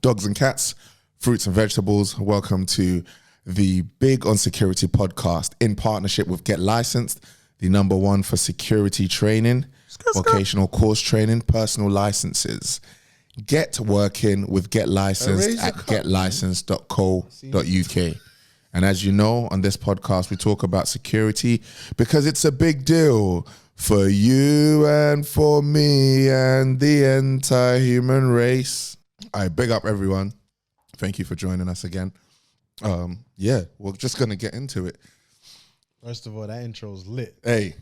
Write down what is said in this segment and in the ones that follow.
Dogs and cats, fruits and vegetables. Welcome to the Big on Security podcast in partnership with Get Licensed, the number one for security training, vocational course training, personal licenses. Get working with Get Licensed at getlicensed.co.uk. And as you know, on this podcast, we talk about security because it's a big deal for you and for me and the entire human race. I big up everyone. Thank you for joining us again. Yeah, we're just going to get into it. First of all, that intro's lit. Hey,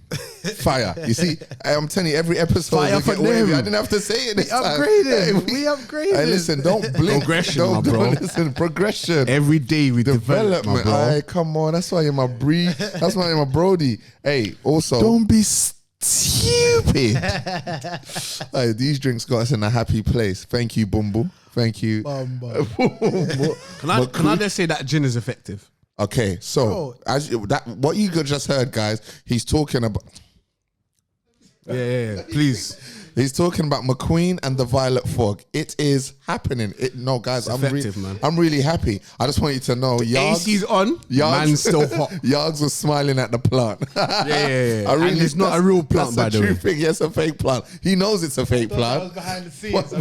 fire. You see, I'm telling you, every episode Fire for them. I didn't have to say it this time. We upgraded. Hey, listen, don't blink. Progression, don't, my bro. Listen, progression. Every day we develop, my bro. Hey, come on. That's why you're my breed. That's why you're my brody. Hey, also. Don't be stupid. Hey, these drinks got us in a happy place. Thank you, Bumble. Thank you. Can I just say that gin is effective? Okay, so what you just heard, guys, he's talking about. Yeah, please. He's talking about McQueen and the Violet Fog. It is happening. Guys, I'm really happy. I just want you to know, AC's on, man's still hot. Yargs was smiling at the plant. Yeah. And it's not a real plant, by the way. That's a true thing. Yes, a fake plant. He knows it's a fake plant. I was behind the scenes.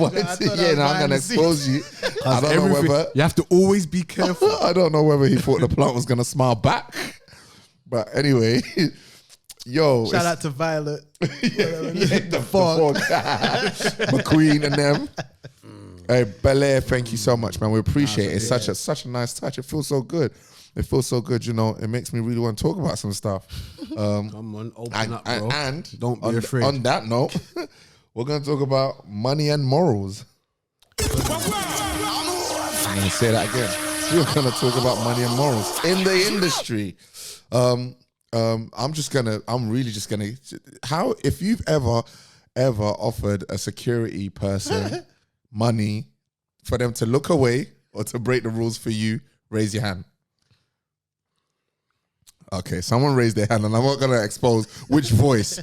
Now I'm going to expose you. I don't know whether... You have to always be careful. I don't know whether he thought the plant was going to smile back. But anyway... Yo, shout out to Violet. The fog. McQueen and them. Hey, Belair, thank you so much, man. We appreciate it. It's such a nice touch. It feels so good. It feels so good, you know. It makes me really want to talk about some stuff. Come on, open up, bro. And don't be afraid. On that note, we're going to talk about money and morals. I'm going to say that again. We're going to talk about money and morals in the industry. I'm really just gonna, if you've ever offered a security person money for them to look away or to break the rules for you, raise your hand. Okay, someone raised their hand, and I'm not gonna expose which which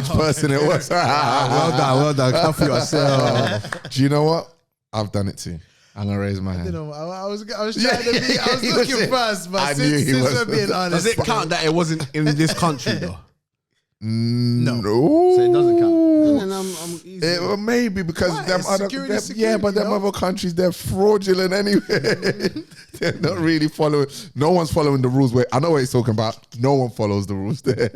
person it was. Well done. Clap for yourself. Do you know what? I've done it too. I'm gonna raise my hand. I was trying to be. I was looking first, but since we're being honest, does it count that it wasn't in this country though? No. So it doesn't count. And then I'm easy. Maybe because them other countries, they're fraudulent anyway. They're not really following. No one's following the rules. I know what he's talking about. No one follows the rules there.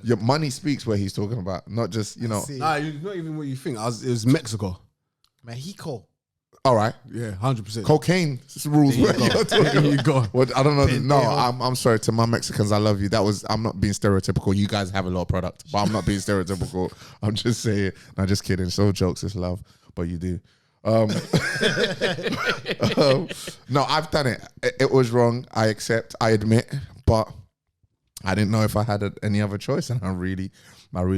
Your money speaks where he's talking about, not just Nah, it's not even what you think. It was Mexico. Mexico. All right. Yeah, 100%. Cocaine rules. There you go. Well, I don't know. No, I'm sorry to my Mexicans. I love you. I'm not being stereotypical. You guys have a lot of product, but I'm not being stereotypical. I'm just saying. No, just kidding. It's all jokes. It's love, but you do. No, I've done it. It was wrong. I accept. I admit, but I didn't know if I had any other choice, and I really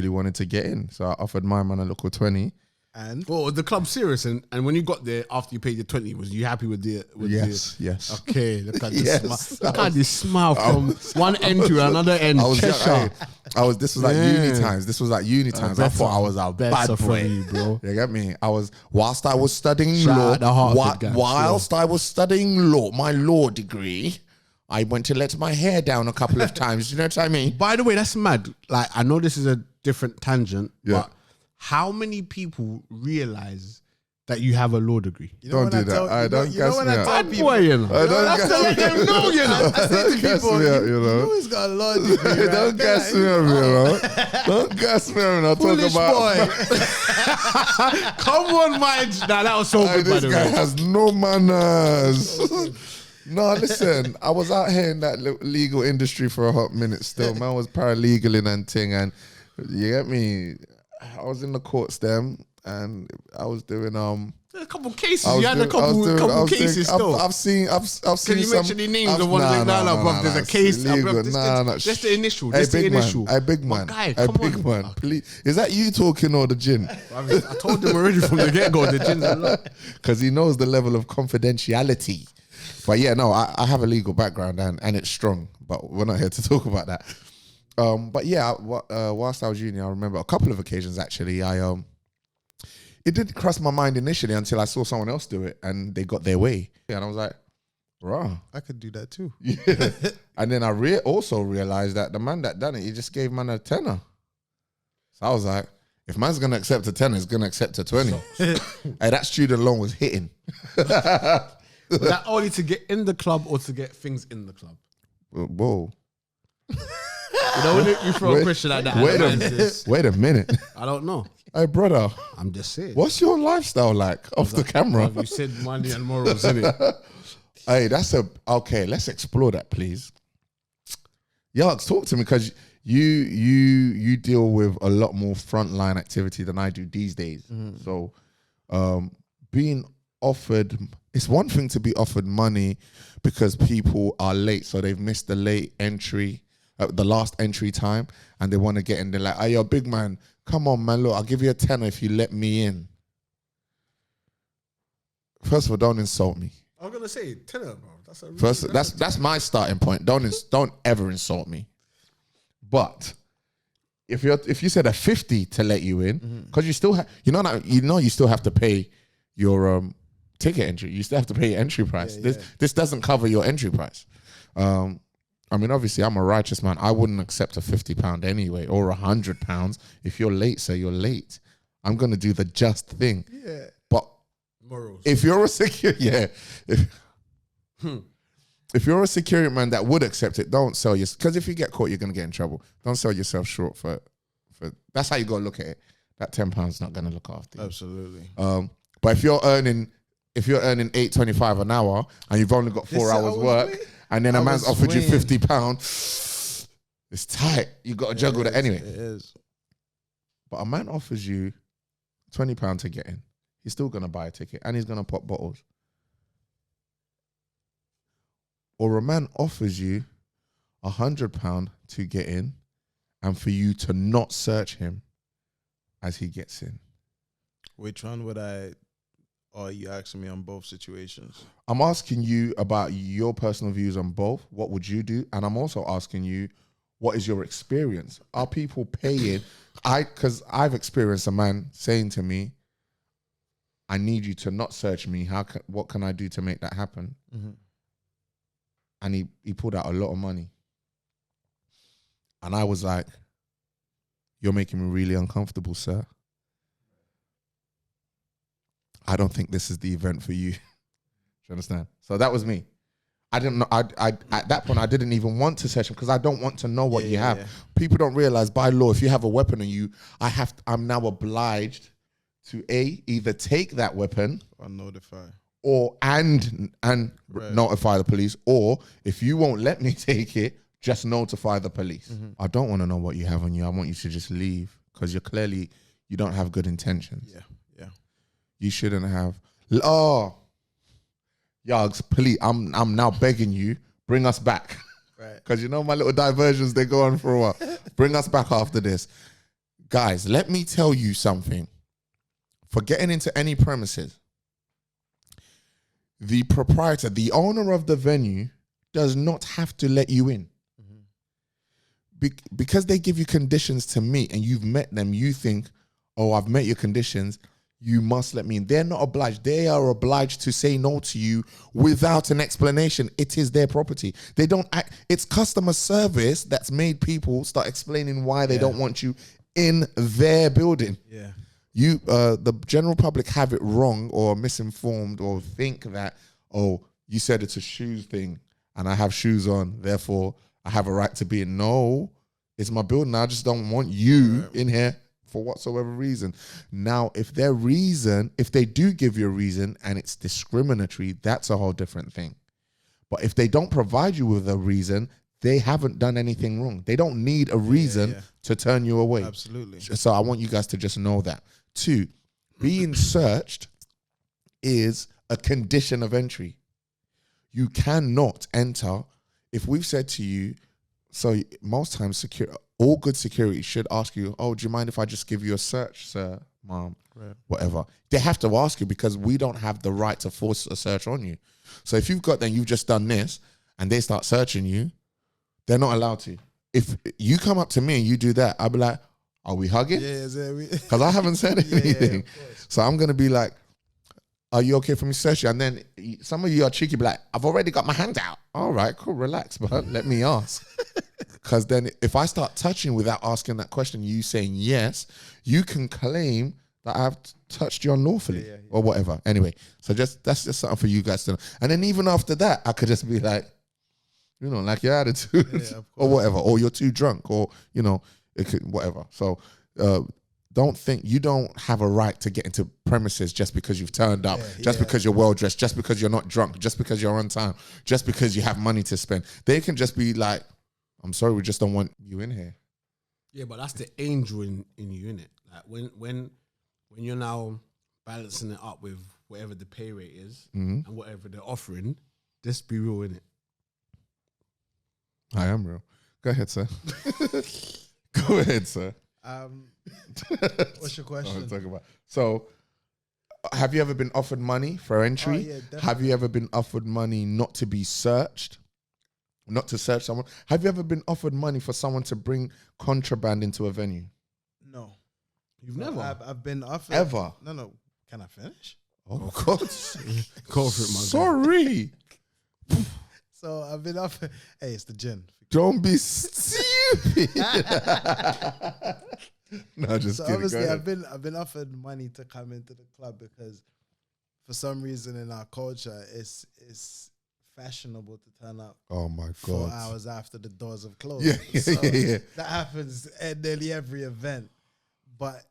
wanted to get in. So I offered my man a local 20. And was the club serious? And when you got there after you paid your 20, was you happy with the? Yes. Okay, look at this smile. Look at this smile from one end to another end. This was like uni times. I thought I was a bad boy, you, bro. You get me? Whilst I was studying my law degree, I went to let my hair down a couple of times. You know what I mean? By the way, that's mad. Like, I know this is a different tangent, but how many people realize that you have a law degree? Don't do that. I don't gas me out. Bad boy, you know. I say to people, you always got a law degree. Don't gas me up, you know. Don't gas me up. I'll talk about. Boy. Come on, man. Nah, that was so good, by the way. This guy has no manners. No, listen. I was out here in that legal industry for a hot minute still. Man was paralegaling and thing, and you get me. I was in the courts then, and I was doing a couple cases. You had a couple cases still. I've seen. Can you mention the names of one of them? No, there's a case. Just the initial. Just the initial. A big man. Please. Is that you talking or the gin? I told him already from the get go. The gin's a lot because he knows the level of confidentiality. But yeah, no, I have a legal background and it's strong. But we're not here to talk about that. But yeah, whilst I was uni, I remember a couple of occasions actually. it didn't cross my mind initially until I saw someone else do it and they got their way. And I was like, raw. I could do that too. Yeah. And then I also realized that the man that done it, he just gave man a tenner. So I was like, if man's going to accept a tenner, he's going to accept a 20. Hey, that student loan was hitting. Was that only to get in the club or to get things in the club? Whoa. You know, when you throw a question like that. Wait a minute. I don't know. Hey, brother. I'm just saying. What's your lifestyle like off the camera? You said money and morals, innit? Hey, okay, let's explore that, please. Yarks, talk to me, because you deal with a lot more frontline activity than I do these days. So being offered, it's one thing to be offered money because people are late, so they've missed the late entry, the last entry time, and they want to get in. They're like, hey, yo, big man, come on, man, look, I'll give you a tenner if you let me in. First of all, don't insult me. I was gonna say tenner, bro. That's my starting point. Don't ever insult me. But if you said a 50 to let you in, because you still have, you still have to pay your ticket entry. You still have to pay your entry price. This doesn't cover your entry price. I mean, obviously, I'm a righteous man. I wouldn't accept a £50 anyway, or £100. If you're late, sir, you're late. I'm gonna do the just thing. Yeah. But morals. if you're a security, if you're a security man that would accept it, don't sell yourself. Because if you get caught, you're gonna get in trouble. Don't sell yourself short for. That's how you gotta look at it. That £10 is not gonna look after you. Absolutely. But if you're earning $8.25 an hour and you've only got 4 hours work, and then a man's offered you £50, it's tight. You got to juggle that anyway. It is. But a man offers you £20 to get in. He's still going to buy a ticket and he's going to pop bottles. Or a man offers you £100 to get in and for you to not search him as he gets in. Which one would I... Or are you asking me on both situations? I'm asking you about your personal views on both. What would you do? And I'm also asking you, what is your experience? Are people paying? Because I've experienced a man saying to me, I need you to not search me. What can I do to make that happen? And he pulled out a lot of money. And I was like, you're making me really uncomfortable, sir. I don't think this is the event for you. Do you understand? So that was me. I didn't know. I at that point I didn't even want to search him because I don't want to know what you have. Yeah. People don't realize by law, if you have a weapon on you, I'm now obliged to either take that weapon or notify, or and notify the police, or if you won't let me take it, just notify the police. I don't want to know what you have on you. I want you to just leave because you don't have good intentions. Yeah. You shouldn't have. Oh, Yargs, please, I'm now begging you, bring us back. Right. Because you know my little diversions, they go on for a while. Bring us back after this. Guys, let me tell you something. For getting into any premises, the proprietor, the owner of the venue, does not have to let you in. Because they give you conditions to meet and you've met them, you think, oh, I've met your conditions, you must let me in. They're not obliged. They are obliged to say no to you without an explanation. It is their property. They don't act. It's customer service that's made people start explaining why they don't want you in their building. Yeah. The general public have it wrong or misinformed or think that, oh, you said it's a shoes thing and I have shoes on, therefore I have a right to be in. No, it's my building. I just don't want you in here for whatsoever reason. Now, if they do give you a reason and it's discriminatory, that's a whole different thing. But if they don't provide you with a reason, they haven't done anything wrong. They don't need a reason to turn you away. Absolutely. So I want you guys to just know that. 2, being searched is a condition of entry. You cannot enter. If we've said to you, so most times all good security should ask you, oh, do you mind if I just give you a search, sir, mom, whatever. They have to ask you because we don't have the right to force a search on you. So if you've just done this and they start searching you, they're not allowed to. If you come up to me and you do that, I'll be like, Are we hugging? Yeah, Because I haven't said anything. So I'm going to be like, are you okay for me to search you? And then some of you are cheeky, be like, I've already got my hand out. All right, cool, relax, but let me ask. Because then if I start touching without asking that question, you saying yes, you can claim that I've touched you unlawfully or whatever. Anyway, so that's just something for you guys to know. And then even after that, I could just be like, you know, like your attitude or whatever, or you're too drunk or, you know, it could, whatever. So don't think you don't have a right to get into premises just because you've turned up, just because you're well dressed, just because you're not drunk, just because you're on time, just because you have money to spend. They can just be like, I'm sorry, we just don't want you in here. Yeah, but that's the angel in you, innit? Like when you're now balancing it up with whatever the pay rate is and whatever they're offering, just be real, innit? I am real. Go ahead, sir. Go ahead, sir. What's your question? So, have you ever been offered money for entry? Yeah, definitely. Have you ever been offered money not to be searched? Not to search someone? Have you ever been offered money for someone to bring contraband into a venue? No. You've never? I've been offered. Ever? No. Can I finish? Oh, God. Go for it, man. Sorry. So I've been offered. Hey, it's the gin. Don't be stupid. No, just so kidding. obviously I've been offered money to come into the club because for some reason in our culture it's fashionable to turn up. Oh my God. 4 hours after the doors have closed. Yeah. That happens at nearly every event. But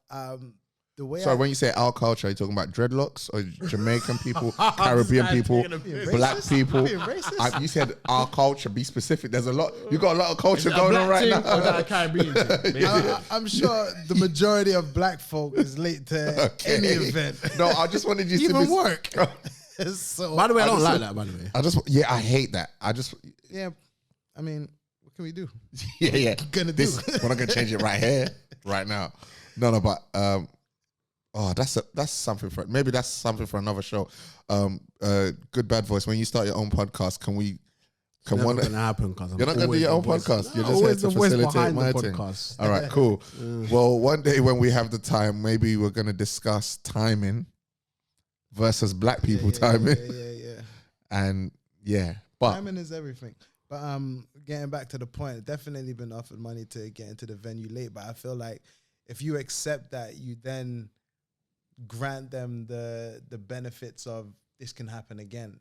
the way Sorry, when you say our culture, are you talking about dreadlocks or Jamaican people, Caribbean people, black people? You said our culture. Be specific. There's a lot. You got a lot of culture going on right now. Or is that a Caribbean thing? I'm sure the majority of black folk is late to any event. No, I just wanted you to even work. So By the way, I don't like that. By the way, I hate that. Yeah, I mean, what can we do? Yeah. Gonna We're not gonna change it right here, right now. No, but that's something for maybe that's something for another show. Good bad voice. When you start your own podcast, can one gonna happen? Because you're not gonna do your own podcast. You're just here to facilitate my thing. All right, cool. Well, one day when we have the time, maybe we're gonna discuss timing versus black people timing. Yeah. And but timing is everything. But getting back to the point, definitely been offered money to get into the venue late. But I feel like if you accept that, you then grant them the benefits of this can happen again.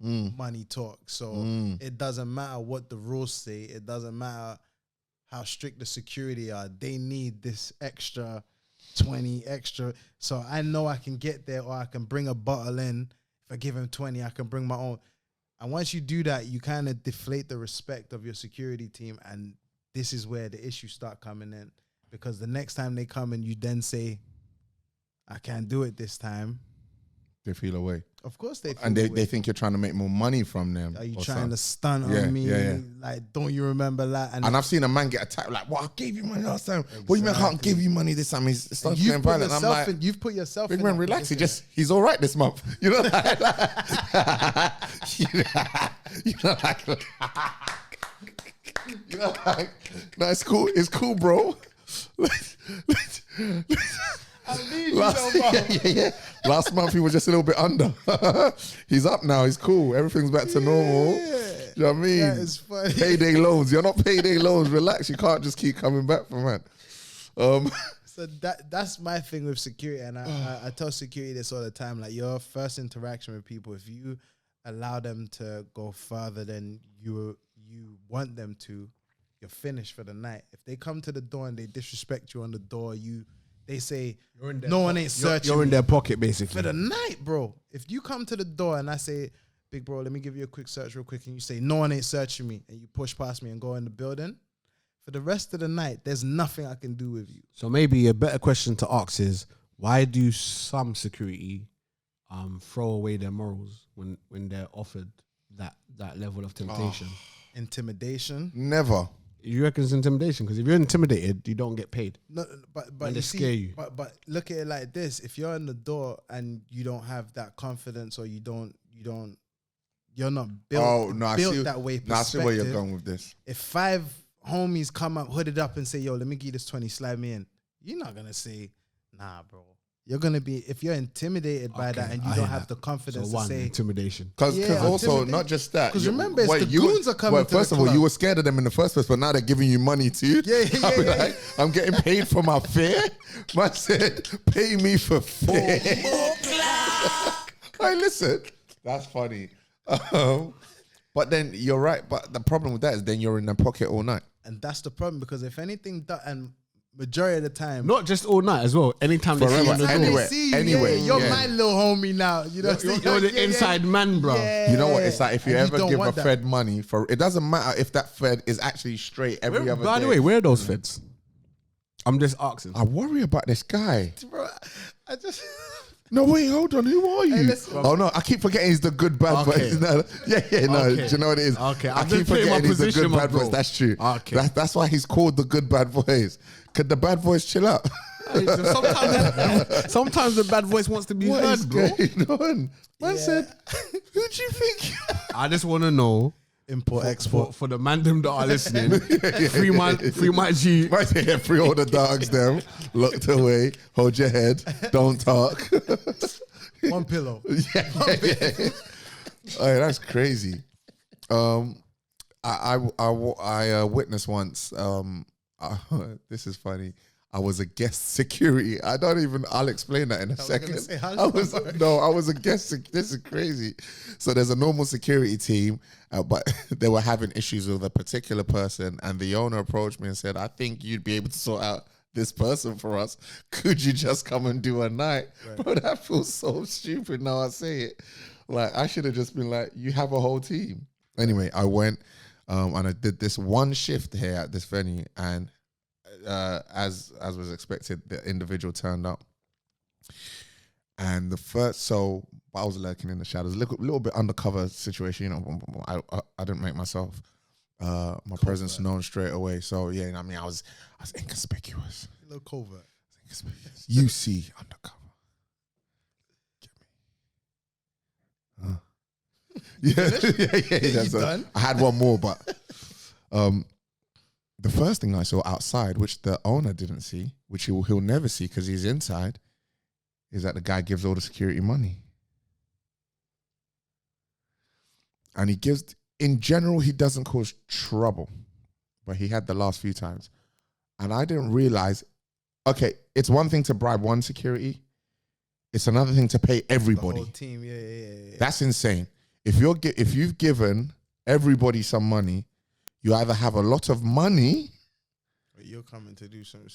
Money talk. So it doesn't matter what the rules say. It doesn't matter how strict the security are. They need this extra 20 extra. So I know I can get there, or I can bring a bottle in. If I give him 20, I can bring my own. And once you do that, you kind of deflate the respect of your security team. And this is where the issues start coming in. Because the next time they come and you then say, I can't do it this time, they feel away. Of course they feel and away. they think you're trying to make more money from them. Are you trying to stunt on me? Yeah. Like, don't you remember that? And I've seen a man get attacked like, well, I gave you money last time. What do you mean I can't give you money this time? He's starting getting violent. I'm like, you've put yourself big in man, relax. He's all right this month. You know, no, it's cool. It's cool, bro. Last month he was just a little bit under. He's up now. He's cool. Everything's back to normal. You know what I mean? That is funny. Payday loans. You're not payday loans. Relax. You can't just keep coming back from that. So that's my thing with security, and I tell security this all the time. Like, your first interaction with people, if you allow them to go further than you want them to, you're finished for the night. If they come to the door and they disrespect you on the door, they say no one ain't searching. You're in their pocket basically for the night, bro. If you come to the door and I say, big bro, let me give you a quick search real quick, and you say no one ain't searching me, and you push past me and go in the building, for the rest of the night, there's nothing I can do with you. So maybe a better question to ask is, why do some security throw away their morals when they're offered that level of temptation? Intimidation? Never. You reckon it's intimidation? Because if you're intimidated, you don't get paid. No, but and they scare you. But look at it like this: if you're in the door and you don't have that confidence, or you're not built, built that way. I see where you're going with this. If 5 homies come up hooded up and say, yo, let me give you this 20, slide me in. You're not gonna say, nah, bro. You're gonna be, if you're intimidated by that and you don't have the confidence to say intimidation. Because also not just that. Because remember, it's the goons are coming. First of all, you were scared of them in the first place, but now they're giving you money too. Yeah. I'm getting paid for my fare. Man said, pay me for fare. Hey, listen, that's funny. But then you're right. But the problem with that is then you're in their pocket all night. And that's the problem, because if anything, and majority of the time, not just all night as well. Anytime they see you, anywhere. You're my little homie now. You know, you're the inside man, bro. You know what? It's like if you ever give a Fed money for, it doesn't matter if that Fed is actually straight every other day. By the way, where are those Feds? I'm just asking. I worry about this guy. Bro, I just. No, wait, hold on. Who are you? Oh, no, I keep forgetting he's the good bad voice. No, no. Do you know what it is? Okay, I keep forgetting he's the good bad voice. That's true. Okay. That's why he's called the good bad voice. Could the bad voice chill out? Sometimes the bad voice wants to be heard, bro. What is going on? Man said, who do you think? I just want to know. Import, export. For the mandem that are listening, free my G. Right here, free all the dogs, them. Locked away. Hold your head. Don't talk. One pillow. Yeah. Oh, that's crazy. I witnessed once. This is funny. I was a guest security. I'll explain that in a second. I was a guest. This is crazy. So there's a normal security team, but they were having issues with a particular person, and the owner approached me and said, I think you'd be able to sort out this person for us. Could you just come and do a night? Right. Bro, that feels so stupid now I say it. Like, I should have just been like, you have a whole team. Anyway, I went and I did this one shift here at this venue, and as was expected, the individual turned up, and I was lurking in the shadows, a little bit undercover situation. You know, I didn't make myself my presence known straight away. So yeah, I mean, I was inconspicuous, a little covert. You see, undercover. Get me? Yeah. I had one more, but the first thing I saw outside, which the owner didn't see, which he'll never see because he's inside, is that the guy gives all the security money. And he gives, in general, he doesn't cause trouble, but he had the last few times. And I didn't realize, okay, it's one thing to bribe one security. It's another thing to pay everybody. The whole team, yeah. That's insane. If you've given everybody some money, you either have a lot of money, or you're coming to do some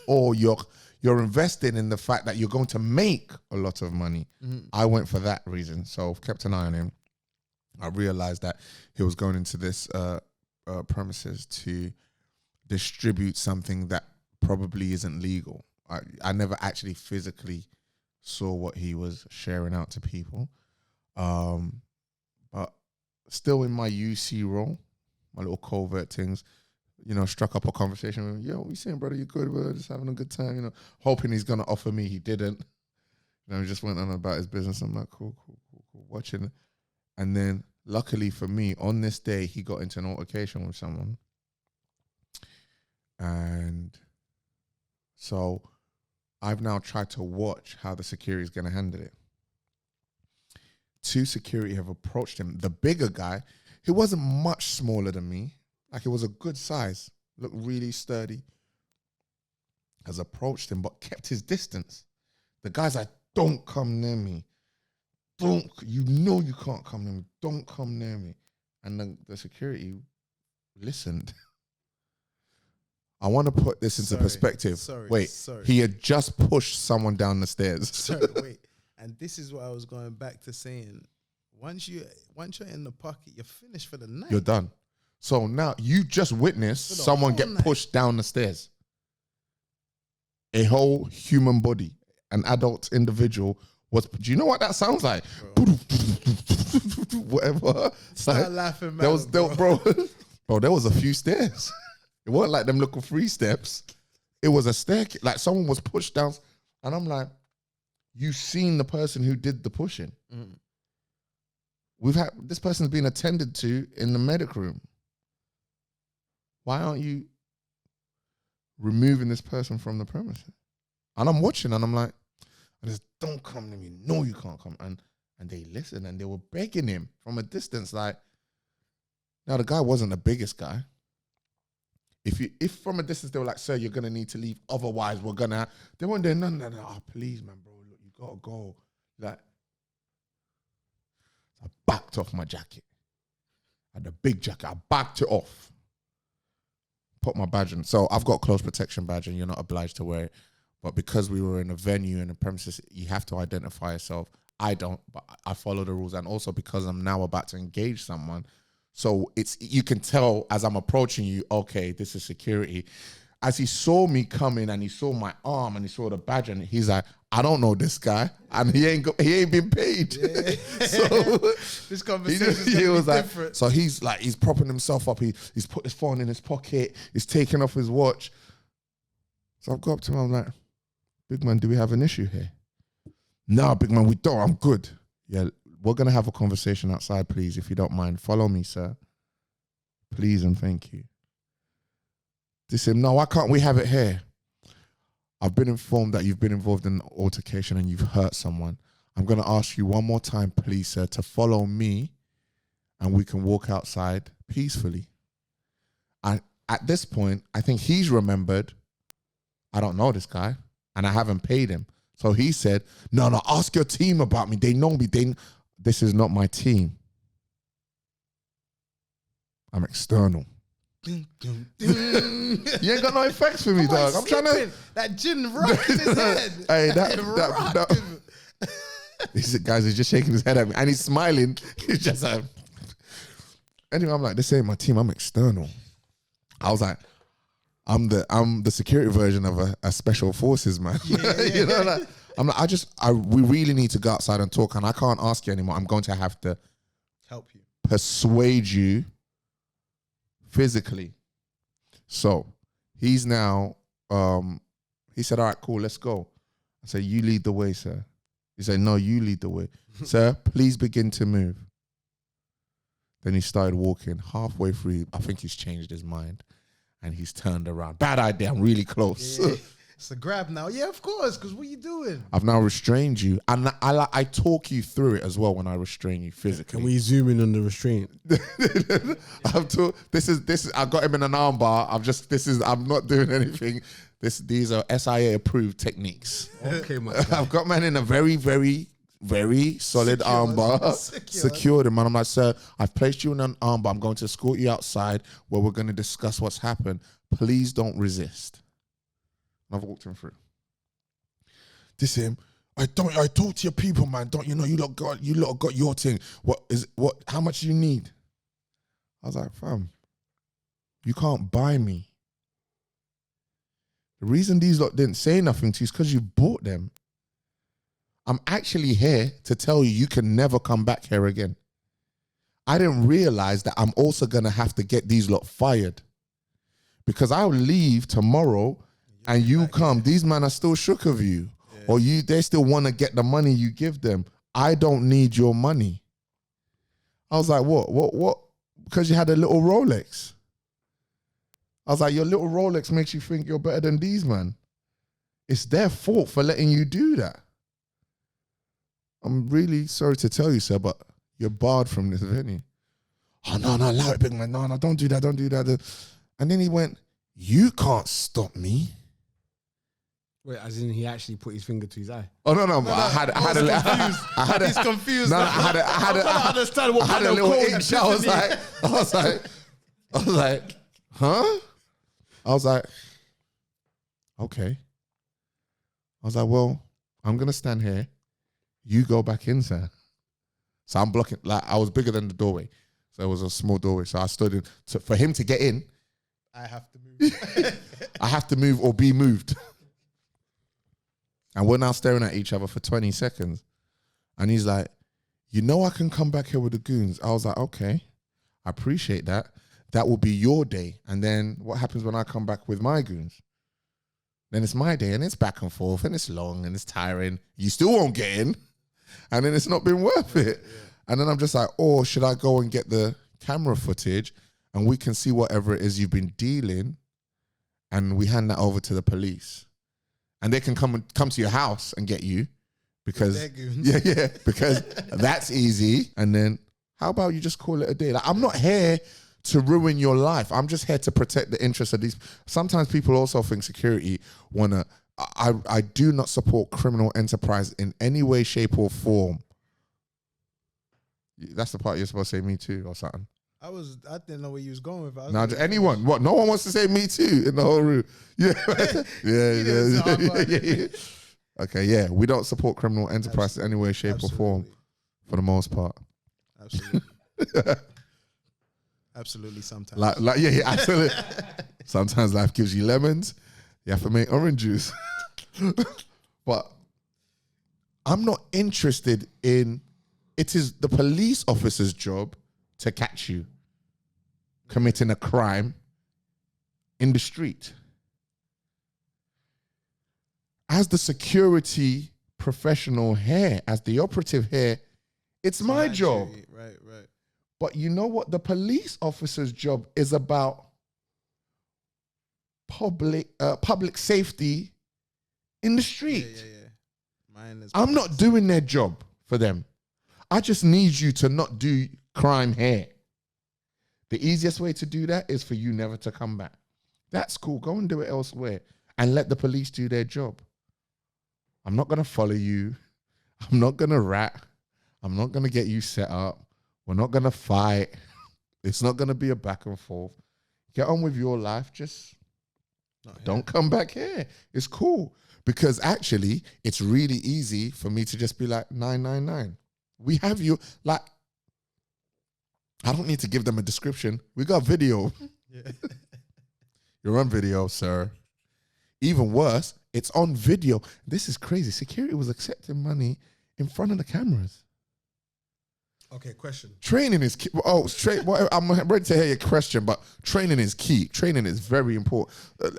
or you're invested in the fact that you're going to make a lot of money. Mm-hmm. I went for that reason, so I've kept an eye on him. I realized that he was going into this premises to distribute something that probably isn't legal. I never actually physically saw what he was sharing out to people. But still in my UC role, my little covert things, you know, struck up a conversation with him. Yo, what you saying, brother? You good? We're just having a good time, you know, hoping he's going to offer me. He didn't. You know, he just went on about his business. I'm like, cool. Watching it. And then luckily for me, on this day, he got into an altercation with someone. And so I've now tried to watch how the security is going to handle it. 2 security have approached him. The bigger guy, he wasn't much smaller than me. Like, it was a good size, looked really sturdy, has approached him, but kept his distance. The guy's like, don't come near me. You know you can't come near me. Don't come near me. And the security listened. I want to put this into perspective. He had just pushed someone down the stairs. And this is what I was going back to saying. Once you're in the pocket, you're finished for the night. You're done. So now you just witnessed someone get pushed down the stairs. A whole human body, an adult individual was. Do you know what that sounds like? Whatever. Start laughing, man. There was a few stairs. It wasn't like them little 3 steps. It was a staircase. Like someone was pushed down, and I'm like, you seen the person who did the pushing. Mm. This person's been attended to in the medic room. why aren't you removing this person from the premises? And I'm watching and I'm like, I just, don't come to me. No, you can't come. And they listened and they were begging him from a distance. Like, now the guy wasn't the biggest guy. If from a distance they were like, sir, you're going to need to leave. Otherwise, we're going to, they weren't there. No. Oh, please, man, bro. Look, you got to go. Like, I backed off my jacket. I had a big jacket. I backed it off. Put my badge on. So I've got close protection badge and you're not obliged to wear it. But because we were in a venue and a premises, you have to identify yourself. I don't, but I follow the rules. And also because I'm now about to engage someone. So you can tell as I'm approaching you, okay, this is security. As he saw me coming and he saw my arm and he saw the badge and he's like, I don't know this guy and he ain't been paid. Yeah. So this conversation he was like, different. So he's propping himself up. He's put his phone in his pocket. He's taking off his watch. So I've got up to him. I'm like, big man, do we have an issue here? No, big man, we don't. I'm good. Yeah, we're going to have a conversation outside, please, if you don't mind. Follow me, sir. Please and thank you. They said, no, why can't we have it here? I've been informed that you've been involved in an altercation and you've hurt someone. I'm going to ask you one more time, please, sir, to follow me and we can walk outside peacefully. And at this point, I think he's remembered, I don't know this guy and I haven't paid him. So he said, no, ask your team about me. They know me. This is not my team. I'm external. You ain't got no effects for me, dog. I'm trying to... That gin rocked in his head. Hey, that these guys are just shaking his head at me. And he's smiling. He's just like... Anyway, I'm like, this ain't my team. I'm external. I was like, I'm the security version of a special forces man. Yeah. You know, like, I'm like, we really need to go outside and talk and I can't ask you anymore. I'm going to have to help you, persuade you physically. So he's now, he said, all right, cool, let's go. I said, you lead the way, sir. He said, no, you lead the way. Sir, please begin to move. Then he started walking halfway through. I think he's changed his mind. And he's turned around. Bad idea. I'm really close. Yeah, it's a grab now. Yeah, of course. Because what are you doing? I've now restrained you. And I talk you through it as well when I restrain you physically. Can we zoom in on the restraint? I got him in an armbar. I'm not doing anything. These are SIA approved techniques. Okay, man. I've got man in a very, very, very solid armbar. Secured him. And I'm like, sir, I've placed you in an armbar. I'm going to escort you outside where we're going to discuss what's happened. Please don't resist. And I've walked him through. This him. I talk to your people, man. Don't you know you lot got your thing. How much do you need? I was like, fam, you can't buy me. The reason these lot didn't say nothing to you is because you bought them. I'm actually here to tell you can never come back here again. I didn't realize that I'm also going to have to get these lot fired. Because I'll leave tomorrow and you come. These men are still shook of you. Yeah. Or they still want to get the money you give them. I don't need your money. I was like, what? Because you had a little Rolex. I was like, your little Rolex makes you think you're better than these men. It's their fault for letting you do that. I'm really sorry to tell you, sir, but you're barred from this venue. Oh, no, allow it, big man. No, don't do that. And then he went, you can't stop me. Wait, as in he actually put his finger to his eye? Oh, no. I had He's confused. No, I had a little itch. I was like, huh? I was like, okay. I was like, well, I'm going to stand here. You go back in, sir. So I'm blocking, like I was bigger than the doorway. So it was a small doorway. So I stood in. So for him to get in, I have to move. I have to move or be moved. And we're now staring at each other for 20 seconds. And he's like, you know I can come back here with the goons. I was like, okay, I appreciate that. That will be your day. And then what happens when I come back with my goons? Then it's my day and it's back and forth and it's long and it's tiring. You still won't get in. And then it's not been worth it. Yeah. And then I'm just like, should I go and get the camera footage and we can see whatever it is you've been dealing, and we hand that over to the police, and they can come to your house and get you, because because that's easy. And then how about you just call it a day? Like, I'm not here to ruin your life. I'm just here to protect the interests of these. Sometimes people also think security wanna. I do not support criminal enterprise in any way, shape, or form. That's the part you're supposed to say me too or something. I didn't know where you was going with it. Now, anyone, what? No one wants to say me too in the whole room. Yeah. Yeah. Okay, yeah. We don't support criminal enterprise in any way, shape, or form for the most part. Absolutely. Absolutely, sometimes. Absolutely. Sometimes life gives you lemons. You have to make orange juice. But I'm not interested in, it is the police officer's job to catch you committing a crime in the street. As the security professional here, as the operative here, it's my job. Right. But you know what? The police officer's job is about public safety in the street. Yeah. I'm not doing their job for them. I just need you to not do crime here. The easiest way to do that is for you never to come back. That's cool. Go and do it elsewhere and let the police do their job. I'm not going to follow you. I'm not going to rat. I'm not going to get you set up. We're not going to fight. It's not going to be a back and forth. Get on with your life. Just don't come back here. It's cool. Because actually, it's really easy for me to just be like, 999. We have you. Like, I don't need to give them a description. We got video. Yeah. You're on video, sir. Even worse, it's on video. This is crazy. Security was accepting money in front of the cameras. Okay, question. Training is key. I'm ready to hear your question, but training is key. Training is very important.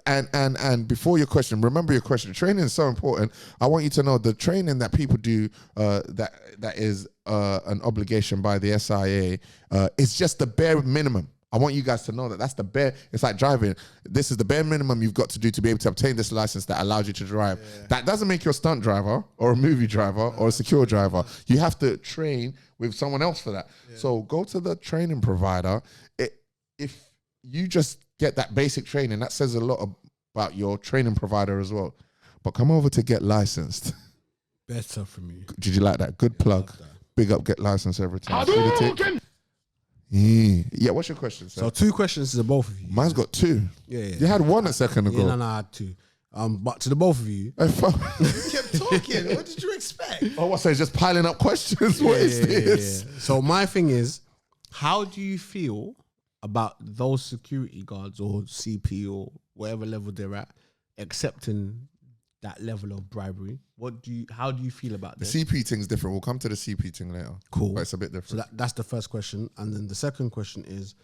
And before your question, remember your question. Training is so important. I want you to know the training that people do that is an obligation by the SIA is just the bare minimum. I want you guys to know that that's the bare. It's like driving. This is the bare minimum you've got to do to be able to obtain this license that allows you to drive. Yeah. That doesn't make you a stunt driver or a movie driver or a secure driver. You have to train with someone else for that. Yeah. So go to the training provider. If you just get that basic training, that says a lot about your training provider as well. But come over to Get Licensed. Better for me. Did you like that? Good plug. Big up Get Licensed every time. Yeah, what's your question, sir? So 2 questions to the both of you. Mine's got 2. Yeah. You had 1 a second ago. No, I had 2. But to the both of you. You kept talking. What did you expect? Oh, what's that? Just piling up questions? What is this? Yeah. So my thing is, how do you feel about those security guards or CP or whatever level they're at accepting that level of bribery? How do you feel about this? The CP thing's different. We'll come to the CP thing later. Cool. But it's a bit different. So that's the first question. And then the second question is,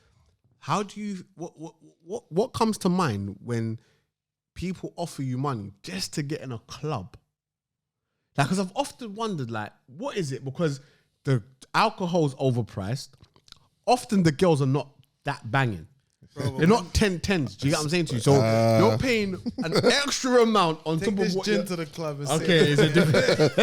how do you, what comes to mind when people offer you money just to get in a club? Like, because I've often wondered, like, what is it? Because the alcohol's overpriced. Often the girls are not that banging. Bro, they're not 10-10s. Do you get what I'm saying to you? So you're paying an extra amount on top of what gin to the club. And okay, is it different?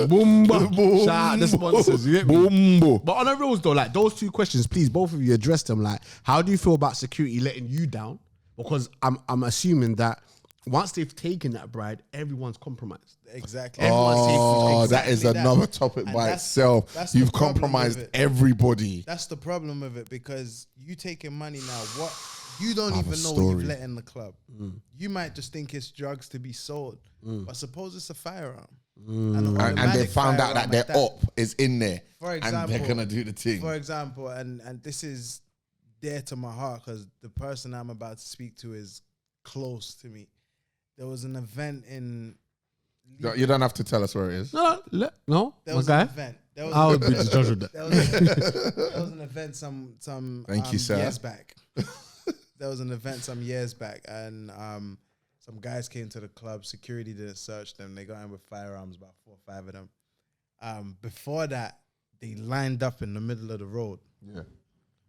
Boomba. Shout out the sponsors. You get me? But on the rules though, like those 2 questions, please, both of you address them. Like, how do you feel about security letting you down? Because I'm assuming that once they've taken that bride, everyone's compromised. Exactly. That is another topic by itself. You've compromised everybody. That's the problem with it, because you taking money now. What you don't even know what you've let in the club. You might just think it's drugs to be sold, but suppose it's a firearm. And they found out that their op is in there, for example, and they're gonna do the thing. For example, and this is dear to my heart because the person I'm about to speak to is close to me. There was an event in. You don't have to tell us where it is. No. There was an event. I would be the judge of that. There was an event some Thank you, sir. years back. There was an event some years back, and some guys came to the club. Security didn't search them. They got in with firearms, about 4 or 5 of them. Before that, they lined up in the middle of the road. Yeah.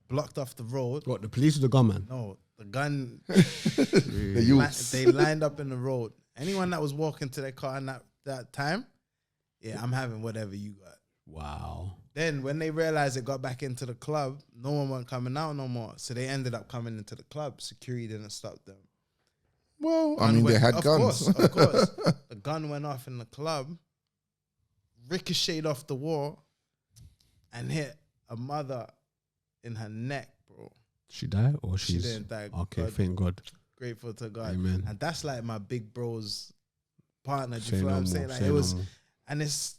blocked off the road. What, the police or the gunman? No, the gun. The youths. They lined up in the road. Anyone that was walking to their car in that time, yeah, I'm having whatever you got. Wow. Then when they realized it got back into the club, no one wasn't coming out no more. So they ended up coming into the club. Security didn't stop them. Well, I mean, they had guns. Of course. The gun went off in the club, ricocheted off the wall, and hit a mother in her neck, bro. She died or She didn't die. Okay, God, thank God. grateful to God. Amen. And that's like my big bro's partner. Do Say you feel no what I'm more, saying? Like say it no was, more. and it's,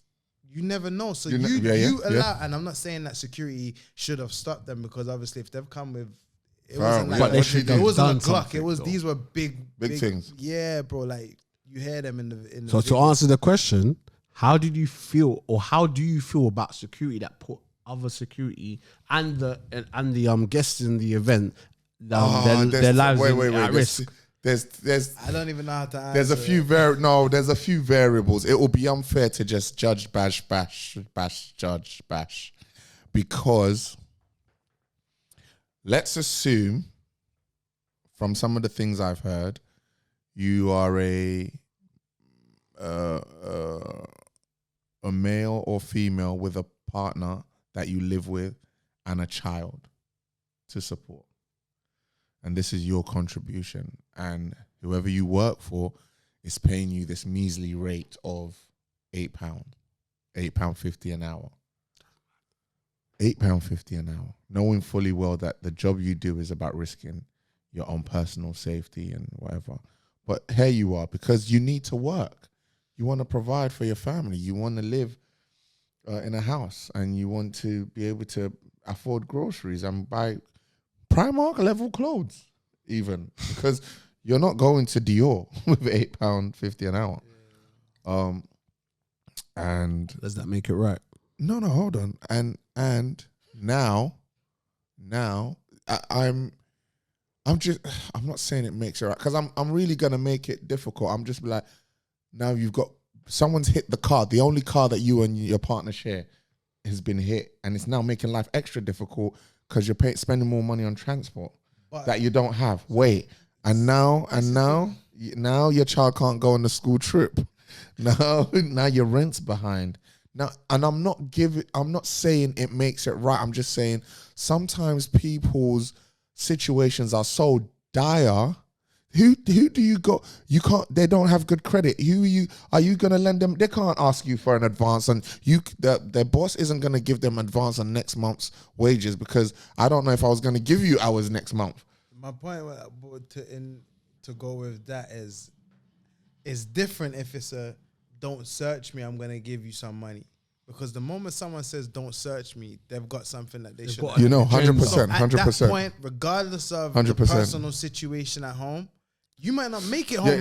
you never know. So You you, ne- yeah, you yeah, allow, yeah. and I'm not saying that security should have stopped them, because obviously if they've come with, it Wow, wasn't yeah. like, But they should have it wasn't a done Glock. something, It was, though. these were big things. Yeah, bro. Like you hear them in the So to videos. answer the question, how did you feel, or how do you feel about security that put other security and the guests in the event their lives at risk? There's I don't even know how to answer. there's a few there's a few variables. It will be unfair to just judge bash, because let's assume from some of the things I've heard, you are a male or female with a partner that you live with and a child to support. And this is your contribution. And whoever you work for is paying you this measly rate of £8, £8.50 an hour. £8.50 an hour. Knowing fully well that the job you do is about risking your own personal safety and whatever. But here you are, because you need to work. You want to provide for your family. You want to live in a house, and you want to be able to afford groceries and buy Primark level clothes, even, because you're not going to Dior with £8.50 an hour. And Does that make it right? no, hold on. And now I'm not saying it makes it right, because I'm really gonna make it difficult. I'm just like, now you've got someone's hit the car, the only car that you and your partner share has been hit, and it's now making life extra difficult because you're spending more money on transport that you don't have. Wait, and now your child can't go on the school trip. Now your rent's behind. Now, and I'm not saying it makes it right. I'm just saying sometimes people's situations are so dire. Who do you go? You can't. They don't have good credit. Are you gonna lend them? They can't ask you for an advance, and their boss isn't gonna give them advance on next month's wages, because I don't know if I was gonna give you hours next month. My point to go with that is, it's different if it's a don't search me, I'm gonna give you some money. Because the moment someone says don't search me, they've got something that they should. 100%, At 100%. that point, regardless of 100%. the personal situation at home, you might not make it home.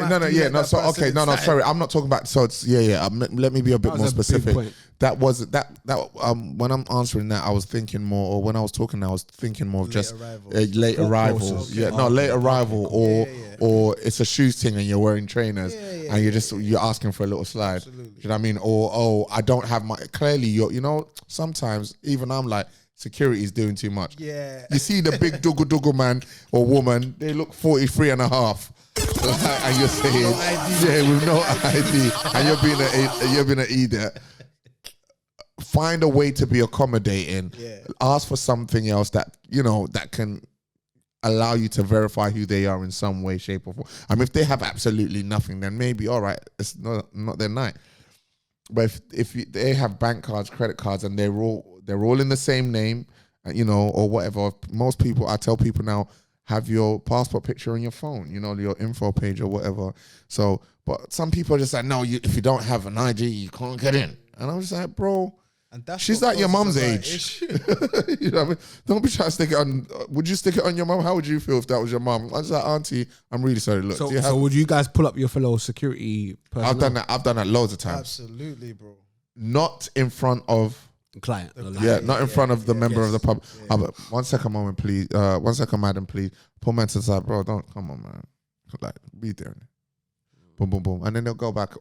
Sorry, I'm not talking about. So it's let me be a bit more specific. That was when I'm answering that, I was thinking more, or when I was talking, I was thinking more of just late arrival. Late arrival, or it's a shoes thing and you're wearing trainers and you're asking for a little slide. Absolutely. Do you know what I mean? Or I don't have my, clearly sometimes even I'm like, security is doing too much. Yeah. You see the big duggle man or woman, they look 43 and a half. And you're saying, with no ID, and you're being an idiot. Find a way to be accommodating. Yeah. Ask for something else that that can allow you to verify who they are in some way, shape, or form. I mean, if they have absolutely nothing, then maybe all right, it's not their night. But if they have bank cards, credit cards, and they're all in the same name, or whatever. Most people, I tell people now, have your passport picture on your phone, your info page or whatever. So, but some people are just like, no, if you don't have an ID, you can't get in. And I'm just like, bro, and that's she's like your mum's age. You know what I mean? Don't be trying to stick it on. Would you stick it on your mum? How would you feel if that was your mum? I was like, auntie, I'm really sorry. Look, so would you guys pull up your fellow security personnel? I've done that loads of times. Absolutely, bro. Not in front of client. Not in front of the member of the pub. Yeah. But 1 second, moment, please. 1 second, madam, please. Pull man to the side, bro. Don't come on, man. Like, be there. Boom, boom, boom, and then they'll go back.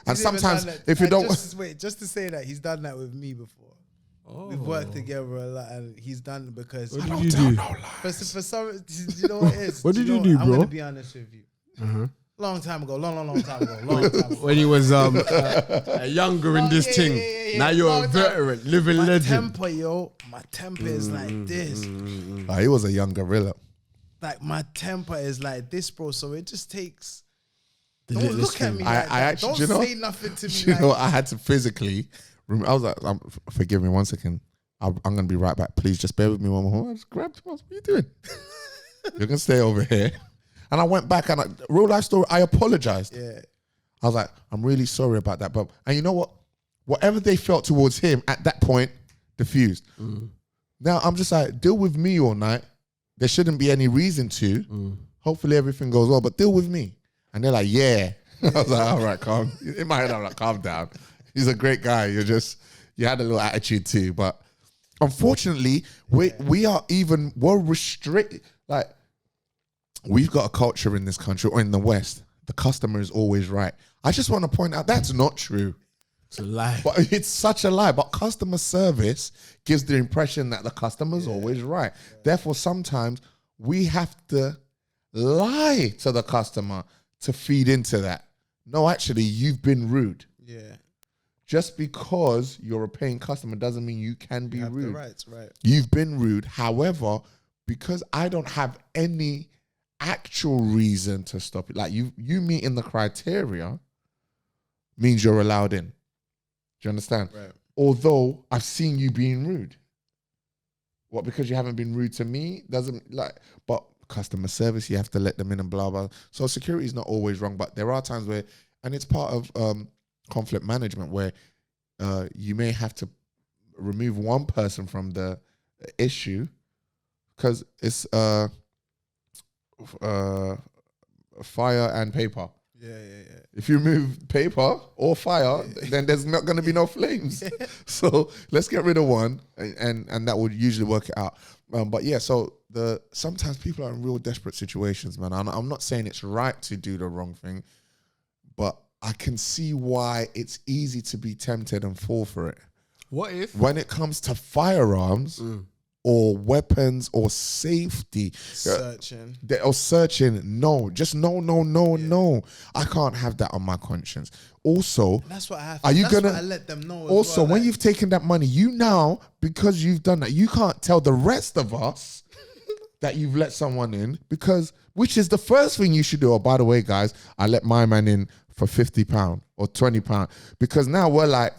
And sometimes if you don't just to say that he's done that with me before. We've worked together a lot, and he's done it because. What did you do? For some, you know what it is. What did you do, I'm bro? gonna be honest with you. Long time ago. Long time ago. When he was younger in this thing. Now you're a veteran, living legend. My temper is like this. He was a young gorilla. Like my temper is like this, bro. So it just takes. Don't look at me. Like I actually, don't say nothing to me. You know, I had to physically. I was like, forgive me 1 second. I'm gonna be right back. Please just bear with me one more. I just grabbed him. What are you doing? You're gonna stay over here. And I went back and real life story. I apologized. Yeah. I was like, I'm really sorry about that. But and you know what? Whatever they felt towards him at that point, diffused. Now I'm just like, deal with me all night. There shouldn't be any reason to. Hopefully everything goes well, but deal with me. And they're like, yeah. I was like, all right, calm. In my head, I'm like, calm down. He's a great guy. You had a little attitude too. But unfortunately, we're restricted. Like, we've got a culture in this country or in the West. The customer is always right. I just want to point out that's not true. It's a lie. But it's such a lie. But customer service gives the impression that the customer's always right. Therefore, sometimes we have to lie to the customer to feed into that. No, actually, you've been rude. Yeah. Just because you're a paying customer doesn't mean you can be rude. The rights, right. You've been rude. However, because I don't have any actual reason to stop it, like you meeting the criteria means you're allowed in. Do you understand? Right. Although I've seen you being rude. What, because you haven't been rude to me? Doesn't like, but customer service, you have to let them in and blah, blah. So security is not always wrong, but there are times where, and it's part of conflict management where you may have to remove one person from the issue because it's fire and paper. Yeah. If you remove paper or fire, then there's not going to be no flames. So let's get rid of one, and that would usually work it out. But yeah, so sometimes people are in real desperate situations, man. I'm not saying it's right to do the wrong thing, but I can see why it's easy to be tempted and fall for it. What if? When it comes to firearms or weapons or safety. Searching. No. Just no. I can't have that on my conscience. Also, and that's what I have. Are you that's gonna? What I let them know. Also, well, when you've taken that money, you now, because you've done that, you can't tell the rest of us that you've let someone in, because which is the first thing you should do. Oh, by the way, guys, I let my man in for £50 or £20 because now we're like,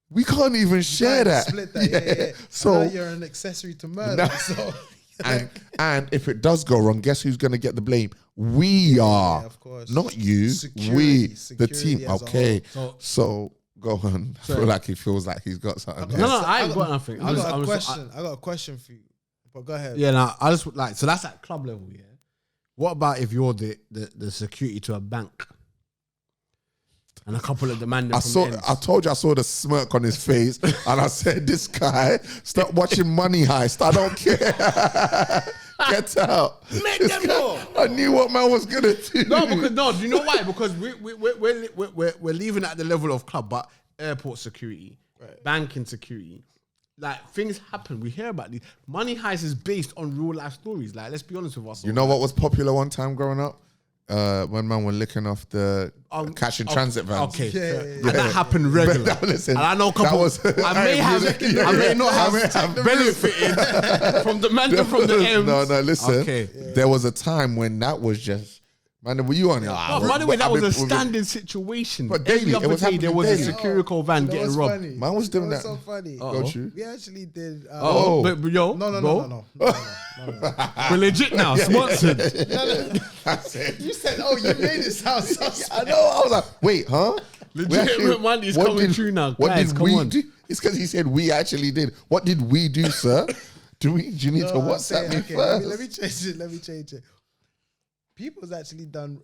we can't even share that. Split that. Yeah. So you're an accessory to murder. So. and if it does go wrong, guess who's going to get the blame? We are, of course. Not you. Security The team. Okay, so go on. I feel like he feels like he's got something. No, I ain't got nothing. I got a question for you. But go ahead. Yeah, no, I just like, so that's at club level. Yeah. What about if you're the security to a bank? And a couple of the man. I told you I saw the smirk on his face, and I said, "This guy, stop watching Money Heist. I don't care. Get out. Make them go." I knew what man was gonna do. No. Do you know why? Because we're leaving at the level of club, but airport security, banking security. Like, things happen. We hear about these. Money Heist is based on real life stories. Like, let's be honest with ourselves. You know what was popular one time growing up? When man were licking off the cash in transit vans. Okay. Yeah. And that happened regularly. Listen, and I know a couple. I may not have benefited from the man from the M's. No, listen. Okay. There was a time when that was just, man, were you on it? By the way, that was a standing situation. But daily, every other day there was a security van getting robbed. Funny? Man was doing that. So funny. Don't you? We actually did. But yo, no. We're legit now. Sponsored. You said, "Oh, you made it sound suspect." I know. I was like, "Wait, huh?" Legitimate money is coming true now. What Guys, did come we on. do? It's because he said we actually did. What did we do, sir? Do you need to WhatsApp me first? Let me change it. People's actually done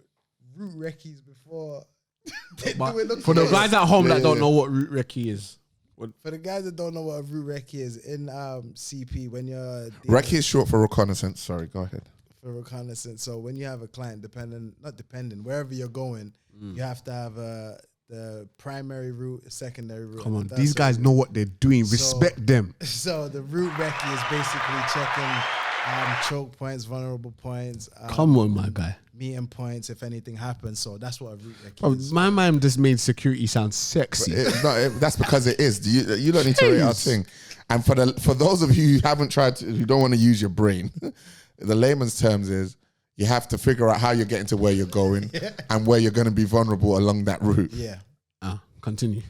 root recce's before. For the guys at home that don't know what root recce is. For the guys that don't know what a root recce is, in CP, when you're... Recce is short for reconnaissance. Sorry, go ahead. For reconnaissance. So when you have a client, wherever you're going, you have to have the primary route, secondary route. Come on, and the these tertiary guys route. know what they're doing. Respect them. So the route recce is basically checking choke points, vulnerable points. Come on, my guy. Meeting points if anything happens. So that's what a route recce Oh, is. my man just made security sound sexy. That's because it is. You don't need to rate our thing. And for those of you who haven't tried to, who don't want to use your brain, the layman's terms is you have to figure out how you're getting to where you're going and where you're going to be vulnerable along that route. Yeah. Continue.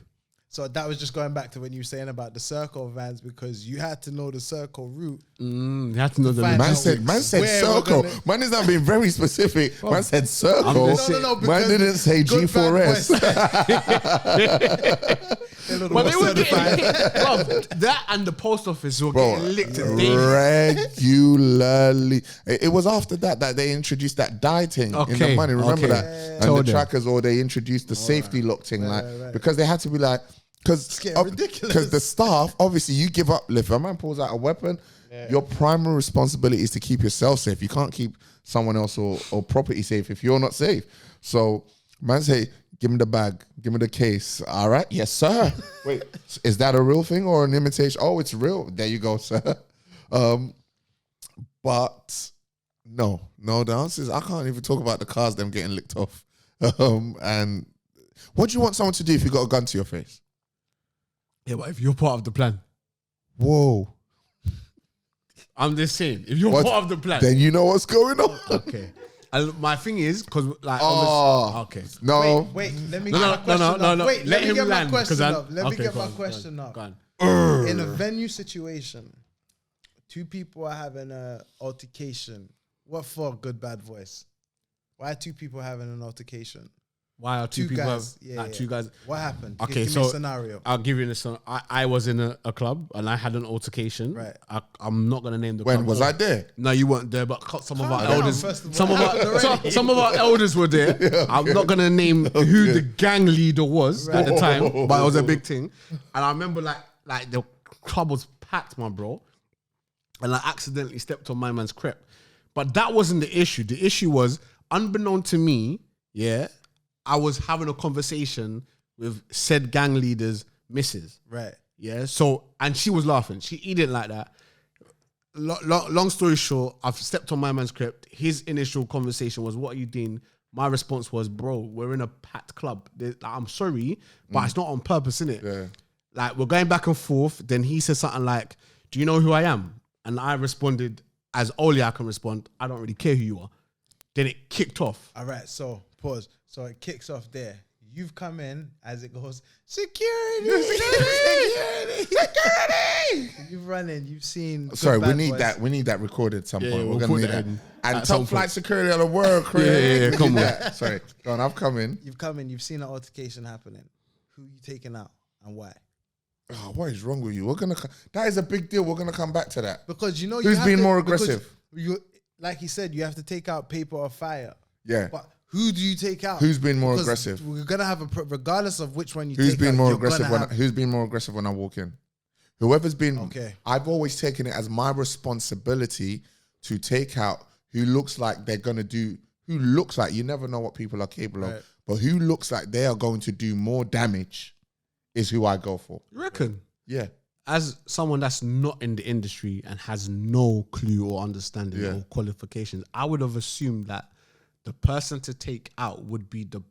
So that was just going back to when you were saying about the circle vans, because you had to know the circle route. You have to know the Find Man out said where circle. we're gonna- Man is not being very specific. Man said circle. I'm just saying- No, Man didn't say good bad G4S. But they were getting, bro, that and the post office were Bro, getting licked daily. regularly. It was after that they introduced that die thing in the money. Remember that? And Told the them. trackers, or they introduced the safety lock thing, right. because they had to be like, getting ridiculous. because the staff, obviously, you give up. If a man pulls out a weapon, your primary responsibility is to keep yourself safe. You can't keep someone else or property safe if you're not safe. So, man say, give me the bag, give me the case. All right, yes, sir. Wait, is that a real thing or an imitation? Oh, it's real. There you go, sir. But no, the answer is I can't even talk about the cars them getting licked off. And what do you want someone to do if you got a gun to your face? Yeah, but if you're part of the plan, Whoa. I'm just saying, if you're What? part of the plan, Then you know what's going on. okay. And my thing is, because like, Oh. obviously, okay. No. Wait, let me No, get no, my question no, up. no, no. Wait, Let me him get land, my question 'cause I- up. Let me okay, get go my on, question go up. on. In a venue situation, two people are having an altercation. What for? Good, bad voice. Why are two people having an altercation? Why are two people guys. have two guys? What happened? Okay, Give me so a scenario. I'll give you this. I was in a club and I had an altercation. Right. I'm not gonna name the When club. was I there? No, you weren't there, but some of our Calm down, elders, first of all. some of Happened our already. some of our elders were there. I'm not gonna name who the gang leader was at the time, but it was a big thing. And I remember like the club was packed, my bro, and I accidentally stepped on my man's crep. But that wasn't the issue. The issue was, unbeknown to me, I was having a conversation with said gang leader's missus. Right. Yeah. So, and she was laughing. She didn't like that. Long story short, I've stepped on my man's crib. His initial conversation was, "What are you doing?" My response was, "Bro, we're in a packed club. I'm sorry, but it's not on purpose, innit?" Yeah. Like, we're going back and forth. Then he said something like, "Do you know who I am?" And I responded, as only I can respond, "I don't really care who you are." Then it kicked off. All right. So pause. So it kicks off there. You've come in as it goes, security. You've run in. You've seen. Good, Sorry, we bad need boys. that. We need that recorded at some Yeah, point. we'll We're gonna put need that that. in And at some top flight point. security of the world, Craig. Yeah, We come need on. that. Sorry, go on. I've come in. You've come in. You've seen an altercation happening. Who you taking out and why? Oh, what is wrong with you? We're gonna. That is a big deal. We're gonna come back to that. Because you know Who's you have been to- more because aggressive? You, like he said, you have to take out paper or fire. Yeah. But who do you take out? Who's been more Because aggressive? We're gonna have regardless of which one you Who's take been out, more you're aggressive? gonna have- Who's been more aggressive when I walk in? Whoever's been. Okay. I've always taken it as my responsibility to take out who looks like they're gonna do. Who looks like, you never know what people are capable Right. of, but who looks like they are going to do more damage is who I go for. You reckon? Yeah. As someone that's not in the industry and has no clue or understanding Yeah. or qualifications, I would have assumed that the person to take out would be the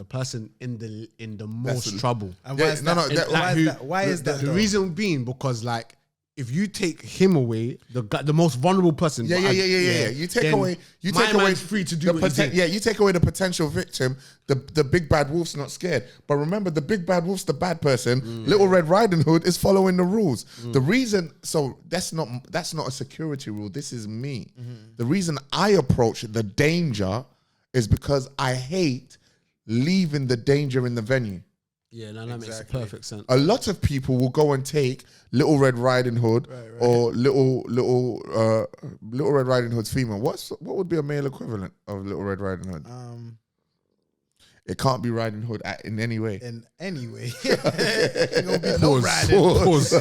person in the most That's- trouble. And Yeah, why is no, that? no, that- why who- is that? Why is that? The though? reason being because, like, if you take him away, the most vulnerable person. Yeah. You take then away. You my take away. man's free to do the what he did. Yeah, you take away the potential victim. The big bad wolf's not scared. But remember, the big bad wolf's the bad person. Little Red Riding Hood is following the rules. The reason, so that's not a security rule. This is me. The reason I approach the danger is because I hate leaving the danger in the venue. Yeah, no, that makes perfect sense. A lot of people will go and take Little Red Riding Hood or little Red Riding Hood's female. What would be a male equivalent of Little Red Riding Hood? It can't be Riding Hood in any way. In any way, It won't be no Pause. riding. Pause.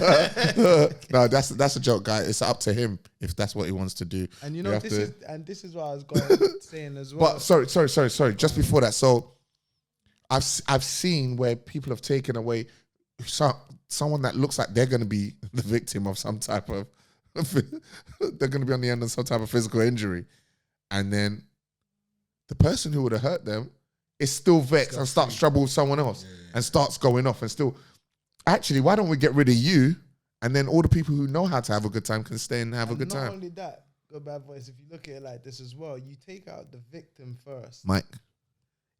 No, that's a joke, guy. It's up to him if that's what he wants to do. And you We know have this is what I was going saying as well. But sorry. Just before that, so I've seen where people have taken away someone that looks like they're going to be the victim of some type of, they're going to be on the end of some type of physical injury. And then the person who would have hurt them is still vexed and starts trouble with someone else and starts going off and still, actually, why don't we get rid of you? And then all the people who know how to have a good time can stay and have a good time. Not only that, Good Bad Boys, if you look at it like this as well, you take out the victim first. Mike.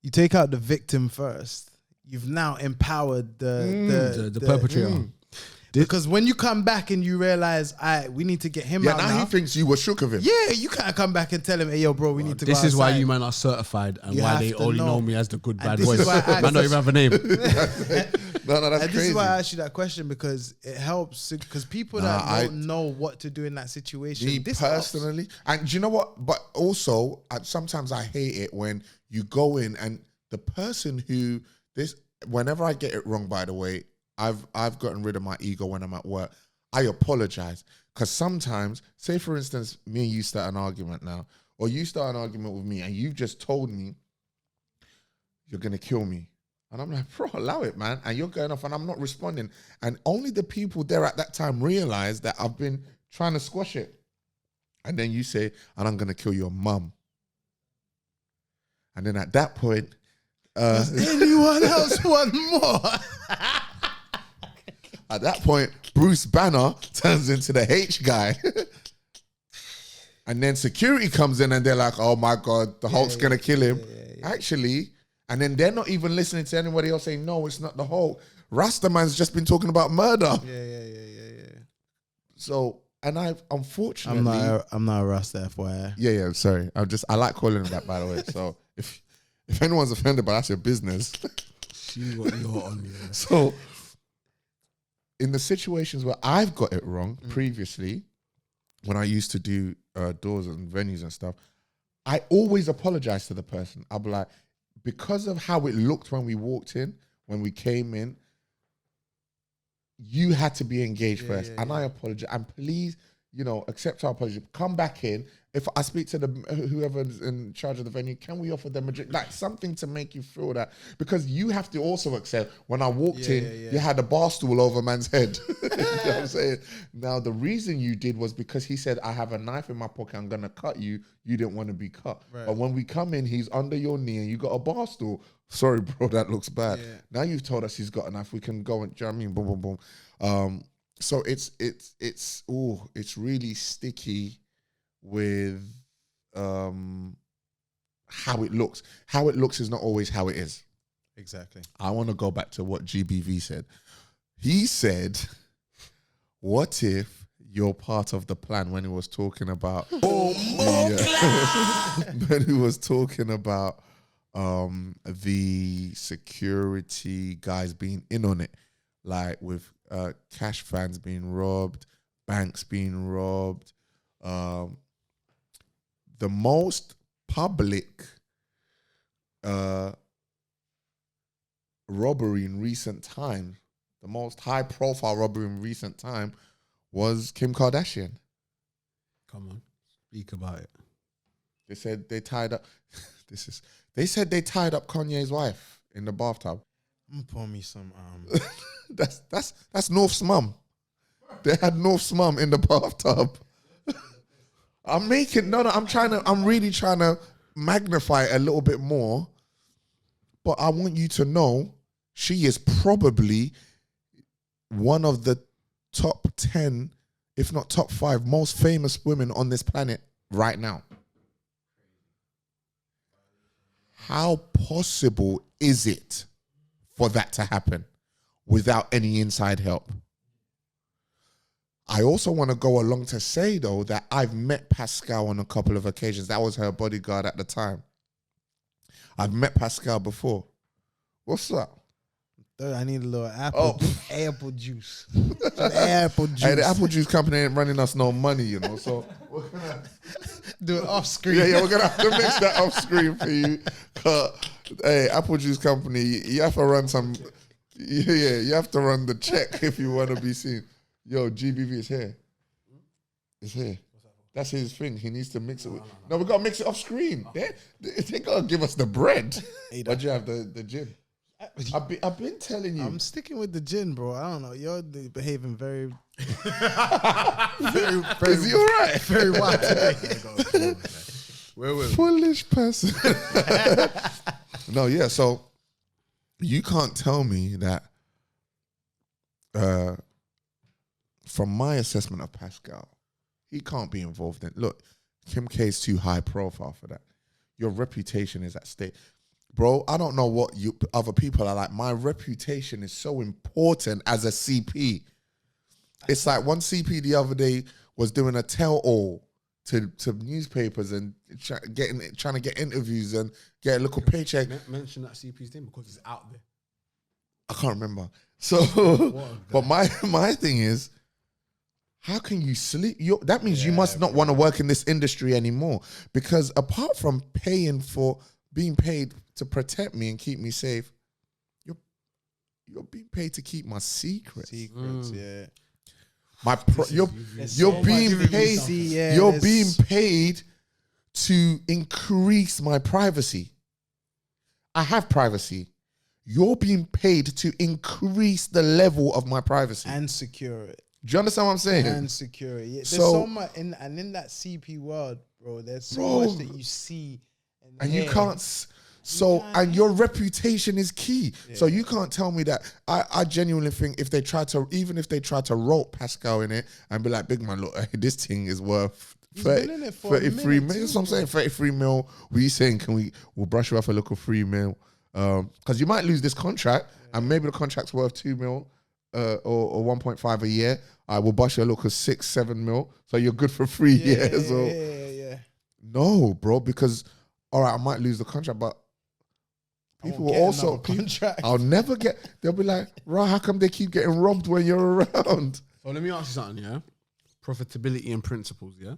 You take out the victim first. You've now empowered the perpetrator. Because when you come back and you realize, we need to get him out now he thinks you were shook of him. Yeah, you can't come back and tell him, hey, yo, bro, we need to go This is why outside. you man are certified and You why have they to only know me as the Good Bad this Boys. is why I Man don't even have a name. No, that's And crazy. this is why I asked you that question, because it helps. Because people that don't know what to do in that situation. Me this personally, and do you know what? But also, sometimes I hate it when you go in and the person who whenever I get it wrong, by the way, I've gotten rid of my ego when I'm at work. I apologize, because sometimes, say for instance, me and you start an argument now, or you start an argument with me and you've just told me you're going to kill me. And I'm like, bro, allow it, man. And you're going off and I'm not responding. And only the people there at that time realize that I've been trying to squash it. And then you say, and I'm going to kill your mum. And then at that point, does anyone else want more? At that point, Bruce Banner turns into the H guy. And then security comes in and they're like, oh my God, the Hulk's going to kill him. Actually, and then they're not even listening to anybody else saying, no, it's not the Hulk. Rastaman's just been talking about murder. Yeah. So, and I've unfortunately... I'm not a Rasta, FYI. Yeah, sorry. I like calling him that, by the way. So if anyone's offended, but that's your business. See what you're on, yeah. So in the situations where I've got it wrong previously, when I used to do doors and venues and stuff, I always apologize to the person. I'll be like, because of how it looked when we walked in, when we came in, you had to be engaged first. And I apologize. And please, accept our apology. Come back in. If I speak to whoever's in charge of the venue, can we offer them a drink? Like something to make you feel that. Because you have to also accept, when I walked in, you had a bar stool over man's head. You know what I'm saying? Now, the reason you did was because he said, I have a knife in my pocket, I'm going to cut you. You didn't want to be cut. Right. But when we come in, he's under your knee and you got a bar stool. Sorry, bro, that looks bad. Yeah. Now you've told us he's got a knife. We can go and, do you know what I mean? Boom, boom, boom. So it's really sticky with how it looks. How it looks is not always how it is. Exactly. I want to go back to what GBV said. He said, what if you're part of the plan, when he was talking about when he was talking about the security guys being in on it, like with cash vans being robbed, banks being robbed. The most public robbery in recent times, the most high-profile robbery in recent time, was Kim Kardashian. Come on, speak about it. They said they tied up. They said they tied up Kanye's wife in the bathtub. I'm gonna pour me some. That's North's mum. They had North's mum in the bathtub. I'm really trying to magnify it a little bit more. But I want you to know she is probably one of the top 10, if not top 5 most famous women on this planet right now. How possible is it for that to happen without any inside help? I also want to go along to say, though, that I've met Pascal on a couple of occasions. That was her bodyguard at the time. I've met Pascal before. What's up? I need a little apple juice. Apple juice. Hey, the apple juice company ain't running us no money, so we're gonna do it off screen. Yeah, we're gonna have to mix that off screen for you. Hey, apple juice company, you have to run some. Yeah, you have to run the check if you want to be seen. Yo, GBV is here. It's here. That's his thing. He needs to mix it with. No, we gotta mix it off screen. They gotta give us the bread. But you have the gin. I've been telling you. I'm sticking with the gin, bro. I don't know. You're behaving very, very, Is he all right? very wild today. Foolish person. No, yeah. So you can't tell me that. From my assessment of Pascal, he can't be involved in. Look, Kim K is too high profile for that. Your reputation is at stake, bro. I don't know what you other people are like. My reputation is so important as a CP. It's like one CP the other day was doing a tell-all to newspapers and trying to get interviews and get a little paycheck. Mention that CP's name because he's out there. I can't remember. So, but my thing is, how can you sleep? That means you must not want to work in this industry anymore. Because apart from being paid to protect me and keep me safe, you're being paid to keep my secrets. Yeah. You're being paid to increase my privacy. I have privacy. You're being paid to increase the level of my privacy and secure it. Do you understand what I'm saying? And secure it. Yeah, there's so much in that CP world, bro. There's so much that you see, and you can't. And your reputation is key. Yeah. So you can't tell me that. I genuinely think if they try to rope Pascal in it and be like, big man, look, this thing is worth 33 mil. That's what I'm saying. 33 mil. What are you saying? We'll brush you off a little 3 mil. Because you might lose this contract, and maybe the contract's worth 2 mil or 1.5 a year. I will bust you a local 6-7 mil, so you're good for 3 years. Yeah. No, bro, because all right, I might lose the contract, but people will also contract. I'll never get. They'll be like, right, how come they keep getting robbed when you're around? So let me ask you something, yeah. Profitability and principles, yeah.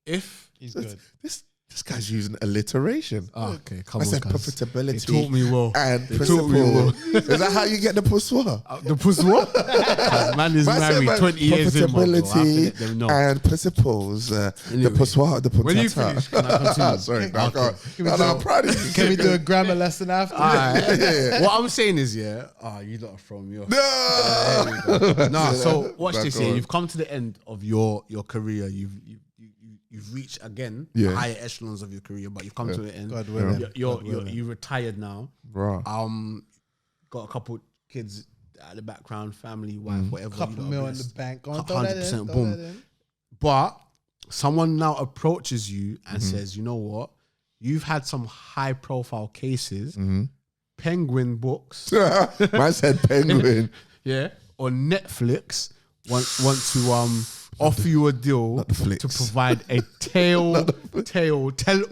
If he's good, this guy's using alliteration. Oh, okay, come on, I said guys. profitability. They taught me well. And principle. Is that how you get the puswa? The puswa? Man is married 20 years in, profitability and principles. Anyway, the puswa, the putata. When you finish, can I continue? Sorry, I'm proud of you. Can we do a grammar lesson after? What I'm saying is, you lot are throwing me off. No. So watch this here. You've come to the end of your career. You've reached again the higher echelons of your career, but you've come to the end. God willing. You're retired now. Right. Got a couple kids at the background, family, wife, whatever. Couple mil in the bank. 100%, boom. But someone now approaches you and says, you know what? You've had some high profile cases. Penguin Books. Man said Penguin. On Netflix want to offer you a deal to provide a tell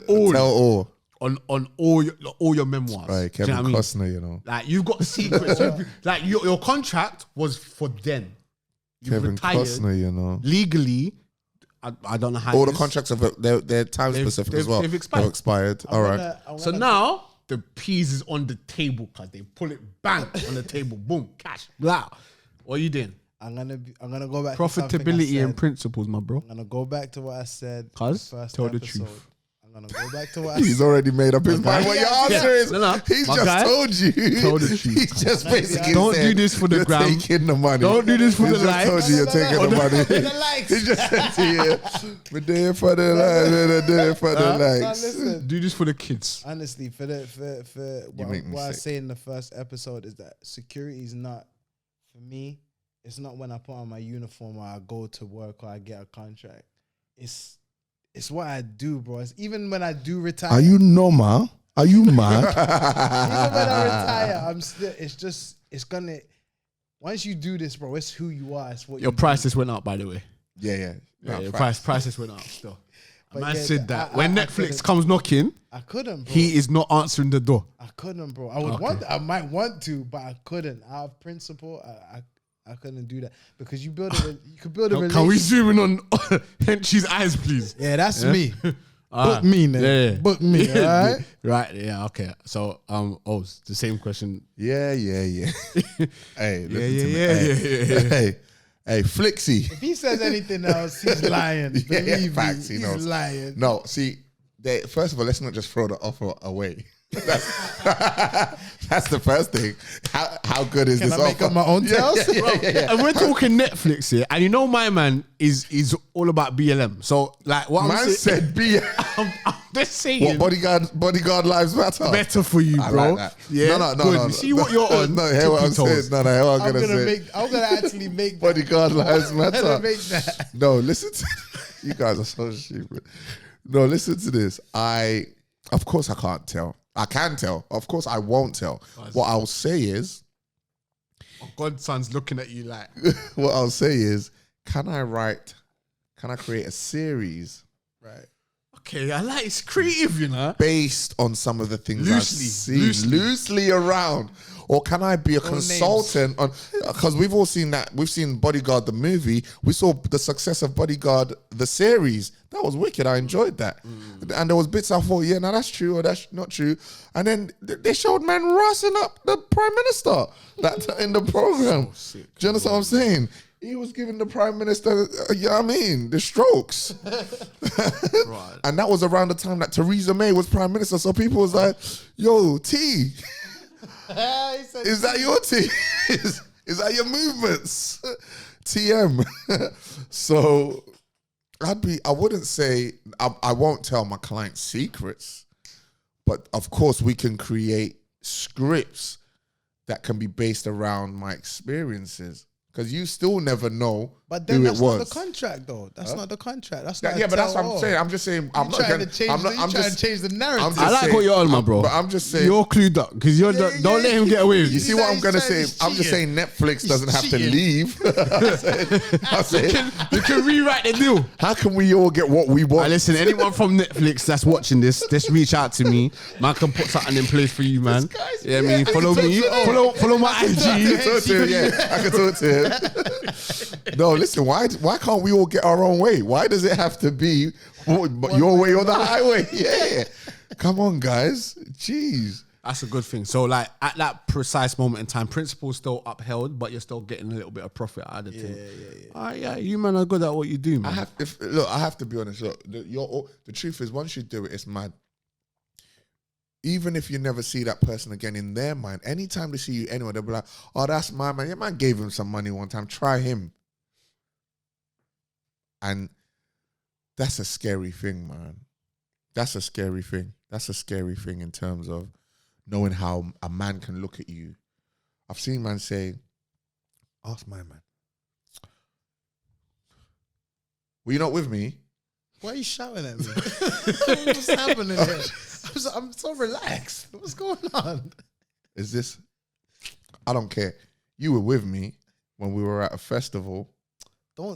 all on all your memoirs. Right, Kevin Costner, you know. Like you've got secrets. Like your contract was for then. You've Kevin retired Costner, you know. Legally, I don't know how. All the contracts they're time specific as well. They've expired. They're expired. All right. So now the peas is on the table because they pull it bang on the table. Boom, cash. Blah. What are you doing? I'm gonna go back profitability to and principles, my bro. I'm gonna go back to what I said. Cuz tell the episode. truth. I'm gonna go back to what He's already made up his mind. What your answer is? No. He's just told you. Tell the truth. He just basically don't said, do this for the you're gram. Taking the money. Don't do this for the likes. He just told you you're taking the money. the likes. He just said to you, we're doing for the likes. We're doing for the likes. Listen, do this for the kids. honestly, for what I say in the first episode is that security is not for me. It's not when I put on my uniform or I go to work or I get a contract. It's what I do, bro. It's even when I do retire. Are you normal? Are you mad? Even when I retire, I'm still. It's gonna. Once you do this, bro, it's who you are. It's what your prices went up, by the way. Yeah. Your prices went up still. A man said that when Netflix comes knocking, I couldn't, bro. He is not answering the door. I couldn't, bro. I might want to, but I couldn't. Out of principle, I couldn't do that because you could build a relationship. Can we zoom in on Henchie's eyes, please? Yeah, that's me. Book me, man. Yeah. Book me, all right? Right, yeah, okay. So, it's the same question. Yeah. Hey, Yeah. Hey, Flixie. If he says anything else, he's lying. Believe me, he's lying. No, see, first of all, let's not just throw the offer away. That's the first thing. How good is Can this I make offer? up my own tails? And we're talking Netflix here, and you know my man is all about BLM. So like what Man I'm saying, said, "Be I'm just saying, what bodyguard lives matter." better for you, I bro. like that. Yeah, No. good. You see what you're on. No, hear what I'm tippy saying. toes. No, hear what I'm gonna say. I'm gonna actually make that. Bodyguard lives I'm gonna matter. make that. No, listen to you guys are so stupid. No, listen to this. Of course I can't tell. I can tell. Of course I won't tell. What I'll say is, Godson's looking at you like, what I'll say is, can I create a series Right. okay, I like it's creative, you know. based on some of the things I've Loosely. seen loosely around? Or can I be a consultant on, because we've all seen that. We've seen Bodyguard the movie. We saw the success of Bodyguard the series. That was wicked. I enjoyed that. And there was bits I thought, yeah, no, that's true or that's not true. And then they showed man rossing up the Prime Minister that in the program. So sick. Do you understand what I'm saying? He was giving the Prime Minister, you know what I mean, the strokes. Right. And that was around the time that Theresa May was Prime Minister. So people was like, yo, T, is that your T? Is that your movements? TM. So I wouldn't say, I won't tell my clients secrets, but of course we can create scripts that can be based around my experiences. Because you still never know But then who that's it was. not the contract, though. That's not the contract. That's Yeah, not. yeah, but that's what I'm saying. I'm just saying. I'm not trying gonna, to change. I'm not, I'm trying just, to change the narrative. I'm just I like saying- what you're on, my bro. But I'm just saying. You're clued up because you're don't let him get away with You it. see what I'm He's gonna trying- say? he's I'm just saying cheating. Netflix doesn't have to cheating. leave. I said, You can rewrite the deal. how can we all get what we want? Listen, anyone from Netflix that's watching this, just reach out to me. Man can put something in place for you, man. guy's- Yeah, I mean, follow me. Follow my I can IG. talk to him, yeah. I can talk to him. No, listen, why can't we all get our own way? Why does it have to be your way or the highway? Yeah. Come on, guys. Jeez. That's a good thing. So, like, at that precise moment in time, principle's still upheld, but you're still getting a little bit of profit out of the thing. Yeah, you man are good at what you do, man. I have to be honest. Look, the truth is, once you do it, it's mad. Even if you never see that person again, in their mind, anytime they see you anywhere, they'll be like, oh, that's my man. Your man gave him some money one time. Try him. And that's a scary thing, man. That's a scary thing. That's a scary thing in terms of knowing how a man can look at you. I've seen man say, ask my man. Were you not with me? Why are you shouting at me? What's happening here? I'm so relaxed. What's going on? Is this? I don't care. You were with me when we were at a festival.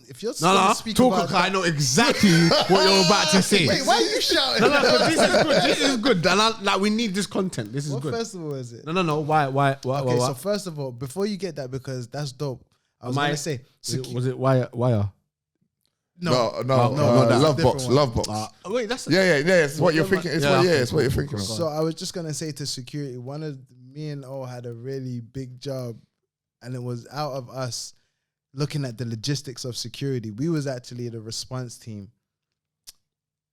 If you're No, speak talk. about I know exactly what you're about to say. Wait, why are you shouting? No, this is good. This is good. And we need this content. This is What good. festival is it? No. Why? Okay, so first of all, before you get that, because that's dope, I was gonna say, Was it wire? No, that's Love a Box, different Love Box. Wait, that's Yeah. It's what you're thinking. It's what you're thinking of. So I was just gonna say to security, me and O had a really big job, and it was out of us looking at the logistics of security. We was actually the response team.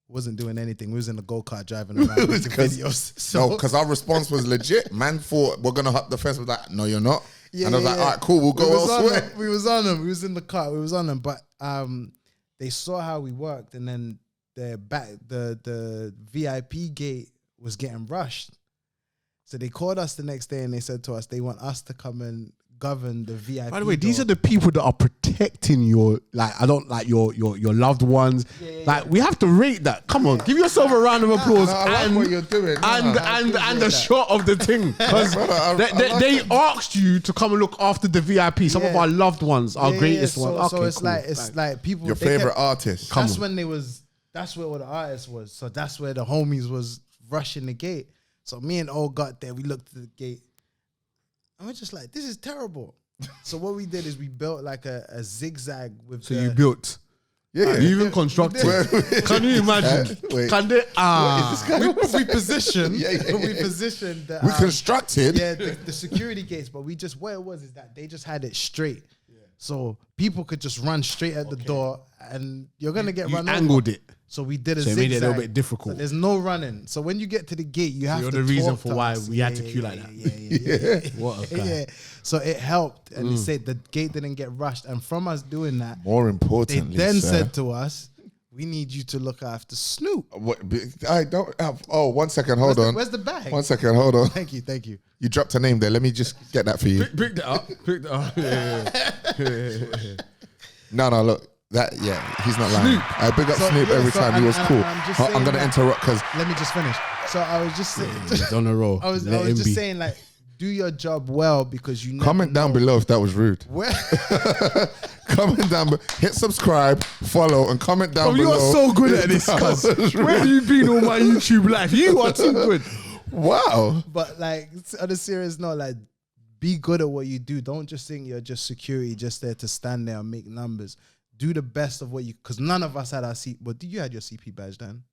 Wasn't doing anything. We was in the go-kart driving around with the videos. So No, because our response was legit. Man thought we're gonna hop the fence. Was like, no, you're not. Yeah, and I was like, yeah. all right, cool, we'll go elsewhere. We was on them. We was in the car. We was on them. But they saw how we worked, and then the VIP gate was getting rushed. So they called us the next day and they said to us they want us to come and govern the VIP. By the way, these are the people that are protecting your your loved ones. We have to rate that. Come on, give yourself a round of applause. No, I like what you're doing. And the shot of the thing, because they asked you to come and look after the VIP. Some of our loved ones, our greatest ones. Okay, So it's cool. like people. Your favorite artist. That's when that's where all the artists was. So that's where the homies was rushing the gate. So me and O got there. We looked at the gate. And we're just like, this is terrible. So what we did is we built like a zigzag with. So you built. Yeah. You even constructed. Can you imagine? Wait. Can they? we positioned. Yeah. We positioned. We constructed. Yeah, the security gates, but what it was is that they just had it straight. So people could just run straight at the door, and you're gonna get run over. Angled it. So we did a So it zigzag. made it a little bit difficult. So there's no running. So when you get to the gate, you have you're to the reason talk for to why us. we had to queue like that. Yeah. What a guy. Yeah. So it helped, and they said the gate didn't get rushed. And from us doing that, More they importantly, then sir, said to us, "We need you to look after Snoop." I don't have. Oh, 1 second. Hold on. Where's the bag? 1 second. Hold on. Thank you. You dropped a name there. Let me just get that for you. Pick that up. Yeah. No, look. He's not lying. I big up Snoop every time. He was cool. I'm going to interrupt because... Let me just finish. So I was just saying... He's on a roll. I was just saying, like, do your job well because you never Comment down below if that was rude. Where? Comment down, hit subscribe, follow, and comment down below. You're so good at this, cuz. Where have you been all my YouTube life? You are too good. Wow. But, like, on a serious note, like, be good at what you do. Don't just think you're just security, just there to stand there and make numbers. Do the best of what you, because none of us had our CP. But you had your CP badge then?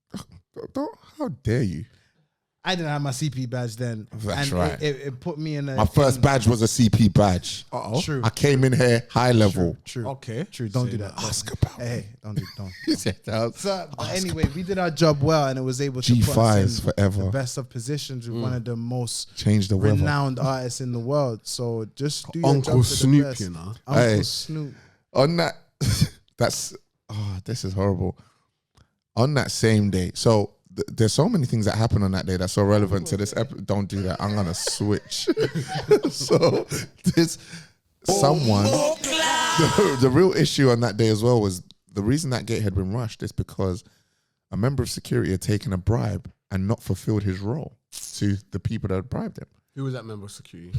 How dare you? I didn't have my CP badge then. That's and right. It put me in a... My first badge was a CP badge. True. I came in here high level. True. Okay. True. Don't do that. Ask about Hey, don't. You said that. So, but anyway, we did our job well, and it was able to put us G5s in forever. the best of positions with one of the most Change the weather. renowned artists in the world. So just do your Uncle job to the Snoop, best. you know. Uncle Hey. Snoop. On that, this is horrible. On that same day, so there's so many things that happen on that day that's so relevant to this episode. Don't do that. I'm gonna switch. So the real issue on that day as well was the reason that gate had been rushed is because a member of security had taken a bribe and not fulfilled his role to the people that had bribed him. Who was that member of security?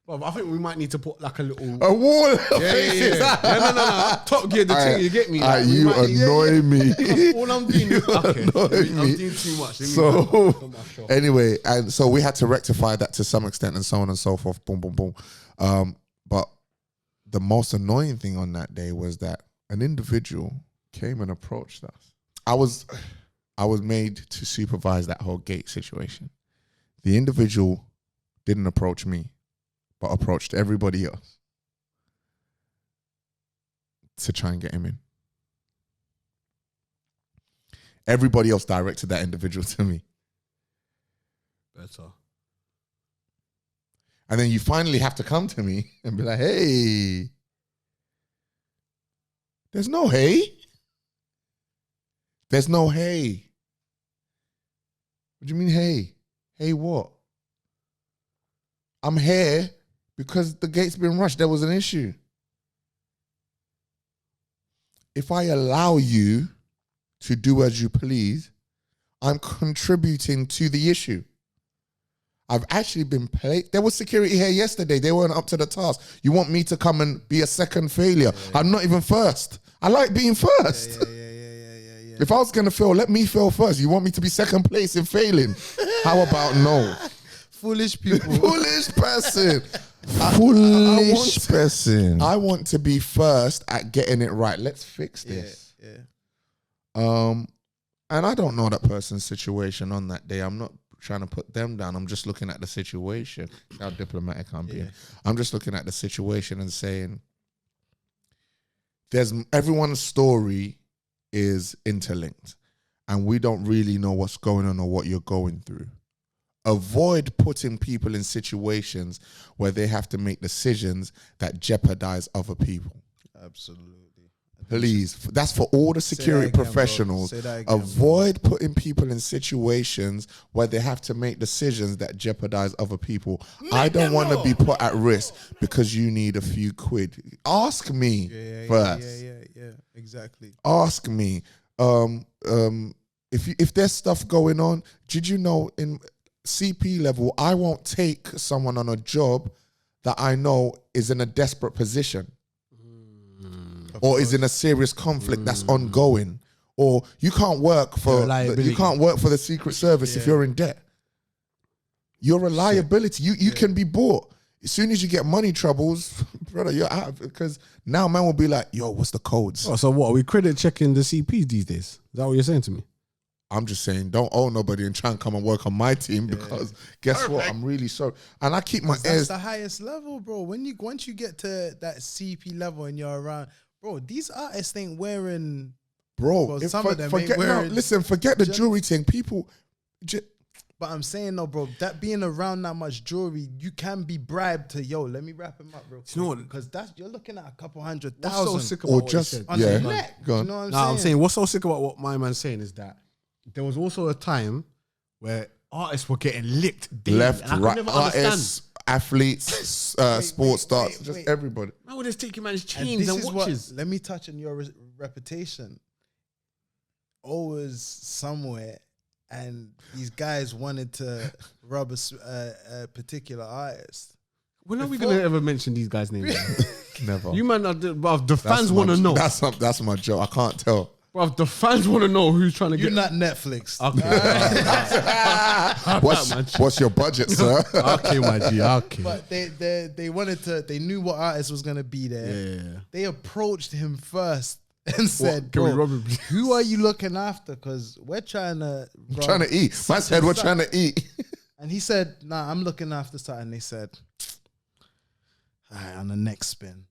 Well, I think we might need to put like a little... A wall. Yeah. No. Top gear, the thing, you get me? Like, You annoy me. All I'm doing is... Okay. I'm doing too much. So, anyway, and so we had to rectify that to some extent and so on and so forth. Boom, boom, boom. But the most annoying thing on that day was that an individual came and approached us. I was made to supervise that whole gate situation. The individual didn't approach me, but approached everybody else to try and get him in. Everybody else directed that individual to me. Better. And then you finally have to come to me and be like, hey, there's no hey. There's no hey. What do you mean hey? Hey what? I'm here because the gate's been rushed. There was an issue. If I allow you to do as you please, I'm contributing to the issue. I've actually been played. There was security here yesterday. They weren't up to the task. You want me to come and be a second failure? Yeah. I'm not even first. I like being first. Yeah. If I was going to fail, let me fail first. You want me to be second place in failing? How about no? Foolish people. Foolish person. Foolish person. I want to be first at getting it right. Let's fix this. Yeah. And I don't know that person's situation on that day. I'm not trying to put them down. I'm just looking at the situation. How diplomatic I'm being. I'm just looking at the situation and saying, everyone's story is interlinked, and we don't really know what's going on or what you're going through. Avoid putting people in situations where they have to make decisions that jeopardize other people. Absolutely. Please, that's for all the security professionals. Avoid putting people in situations where they have to make decisions that jeopardize other people. I don't want to be put at risk because you need a few quid. Ask me first. Yeah, exactly. Ask me. If there's stuff going on, did you know in CP level, I won't take someone on a job that I know is in a desperate position. Or is in a serious conflict that's ongoing, or you can't work for the Secret Service if you're in debt. You're a liability. You can be bought as soon as you get money troubles, brother. You're out because now man will be like, "Yo, what's the codes?" Oh, so what? Are we credit checking the CPs these days? Is that what you're saying to me? I'm just saying, don't owe nobody and try and come and work on my team because guess what? I'm really sorry. And I keep my ears. That's the highest level, bro. Once you get to that CP level and you're around, bro, these artists ain't wearing. Bro, Well, some of them forget, ain't wearing. listen, forget the jewelry thing. People. But I'm saying, no, bro, that being around that much jewelry, you can be bribed to, let me wrap him up real quick. You know what? Because you're looking at a couple $100,000. What's so sick about Or what just he said? on yeah, the neck. go on. You know what I'm I'm saying? saying what's so sick about what my man's saying is that there was also a time where artists were getting licked daily, Left, and I could right, never artists, athletes, sports stars, just wait. everybody. Man would just take your man's And chains this and is watches. let me touch on your reputation. Always somewhere, and these guys wanted to rub a particular artist. When are we gonna ever mention these guys' names? Never. You man, bruv, the That's fans my- want to know. That's my joke. I can't tell. Bruv, the fans want to know who's trying to You're get. not Netflix. Okay, What's your budget, sir? okay, my G. Okay. But they wanted to. They knew what artist was gonna be there. Yeah. They approached him first and said, Can we "Bro, rob him, please?" who are you looking after? Because we're trying to Trying to eat. Man said we're trying to eat. And he said, "Nah, I'm looking after something." They said, "All right, on the next spin."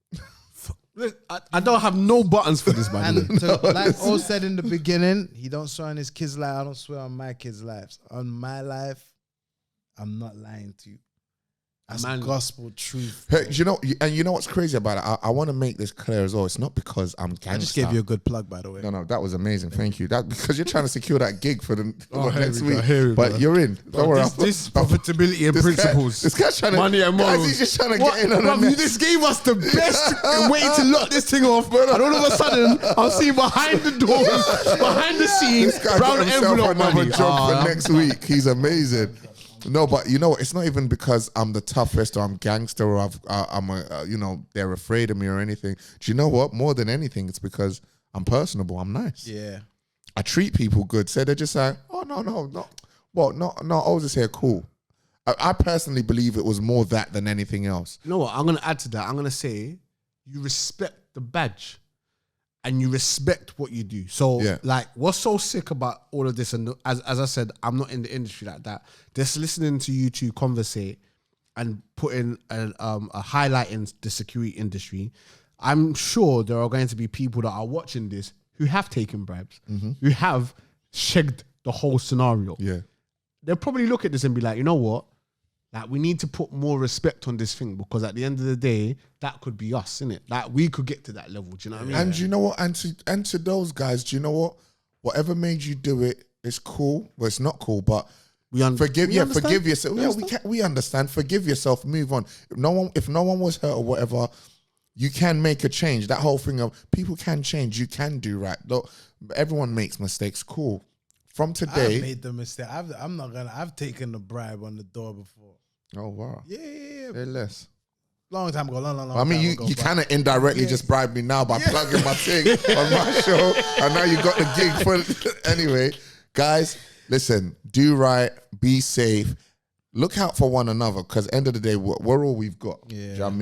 Look, I don't have no buttons for this, by the way. And like O said in the beginning, he don't swear on his kids' life. I don't swear on my kids' lives. On my life, I'm not lying to you. That's Man. gospel truth. Hey, you know what's crazy about it? I want to make this clear as well. It's not because I'm gangster. I just gave you a good plug, by the way. No, that was amazing. Thank you. That because you're trying to secure that gig for the next we go, week. here we But go. you're in. Don't worry. This profitability and This guy- principles. this guy's trying to money and morals. guys, he's just trying to What? get in on Bruv, the you just gave us the best way to lock this thing off. And all of a sudden, I'm seeing behind the doors, behind the scenes, This guy brown got himself envelope another money. job Oh, for next week. He's amazing. No, but you know what? It's not even because I'm the toughest or I'm gangster or they're afraid of me or anything. Do you know what? More than anything, it's because I'm personable. I'm nice. Yeah. I treat people good. So they're just like, oh, no. I was just here, cool. I personally believe it was more that than anything else. You know what? I'm going to add to that. I'm going to say you respect the badge and you respect what you do. So, like, what's so sick about all of this? And as I said, I'm not in the industry like that. Just listening to you two conversate and putting a highlight in the security industry, I'm sure there are going to be people that are watching this who have taken bribes, who have shagged the whole scenario. Yeah. They'll probably look at this and be like, you know what? Like, we need to put more respect on this thing because at the end of the day, that could be us, innit? Like, we could get to that level. Do you know what I mean? And you know what? And to those guys, do you know what? Whatever made you do it is cool. Well, it's not cool, but forgive yourself. We understand. Forgive yourself. Move on. If no one was hurt or whatever, you can make a change. That whole thing of people can change. You can do right. Look, everyone makes mistakes. Cool. From today, I made the mistake. I've taken the bribe on the door before. oh wow, Yeah. say less. Long time ago. Long I mean, time you ago, you but- kind of indirectly just bribed me now by plugging my thing on my show, and now you got the gig for. Anyway, guys, listen, do right, be safe, look out for one another, because end of the day, we're all we've got. Yeah. Do you know what I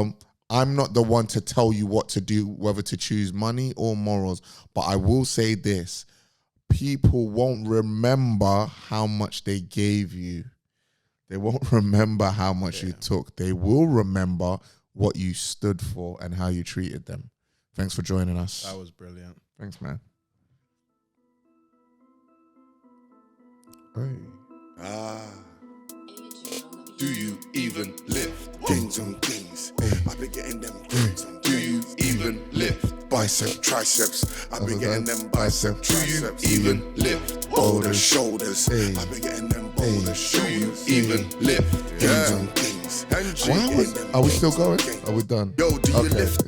mean? I'm not the one to tell you what to do, whether to choose money or morals, but I will say this: people won't remember how much they gave you. They won't remember how much you took. They will remember what you stood for and how you treated them. Thanks for joining us. That was brilliant. Thanks, man. Hey. Do you even lift things on things? I've been getting them things on. Do you even lift bicep, triceps? I've been getting them bicep, triceps. Do you even lift boulder shoulders? I've been getting them boulder shoulders. Do you even lift things on things? Are we still going? Are we done? Yo, do you lift?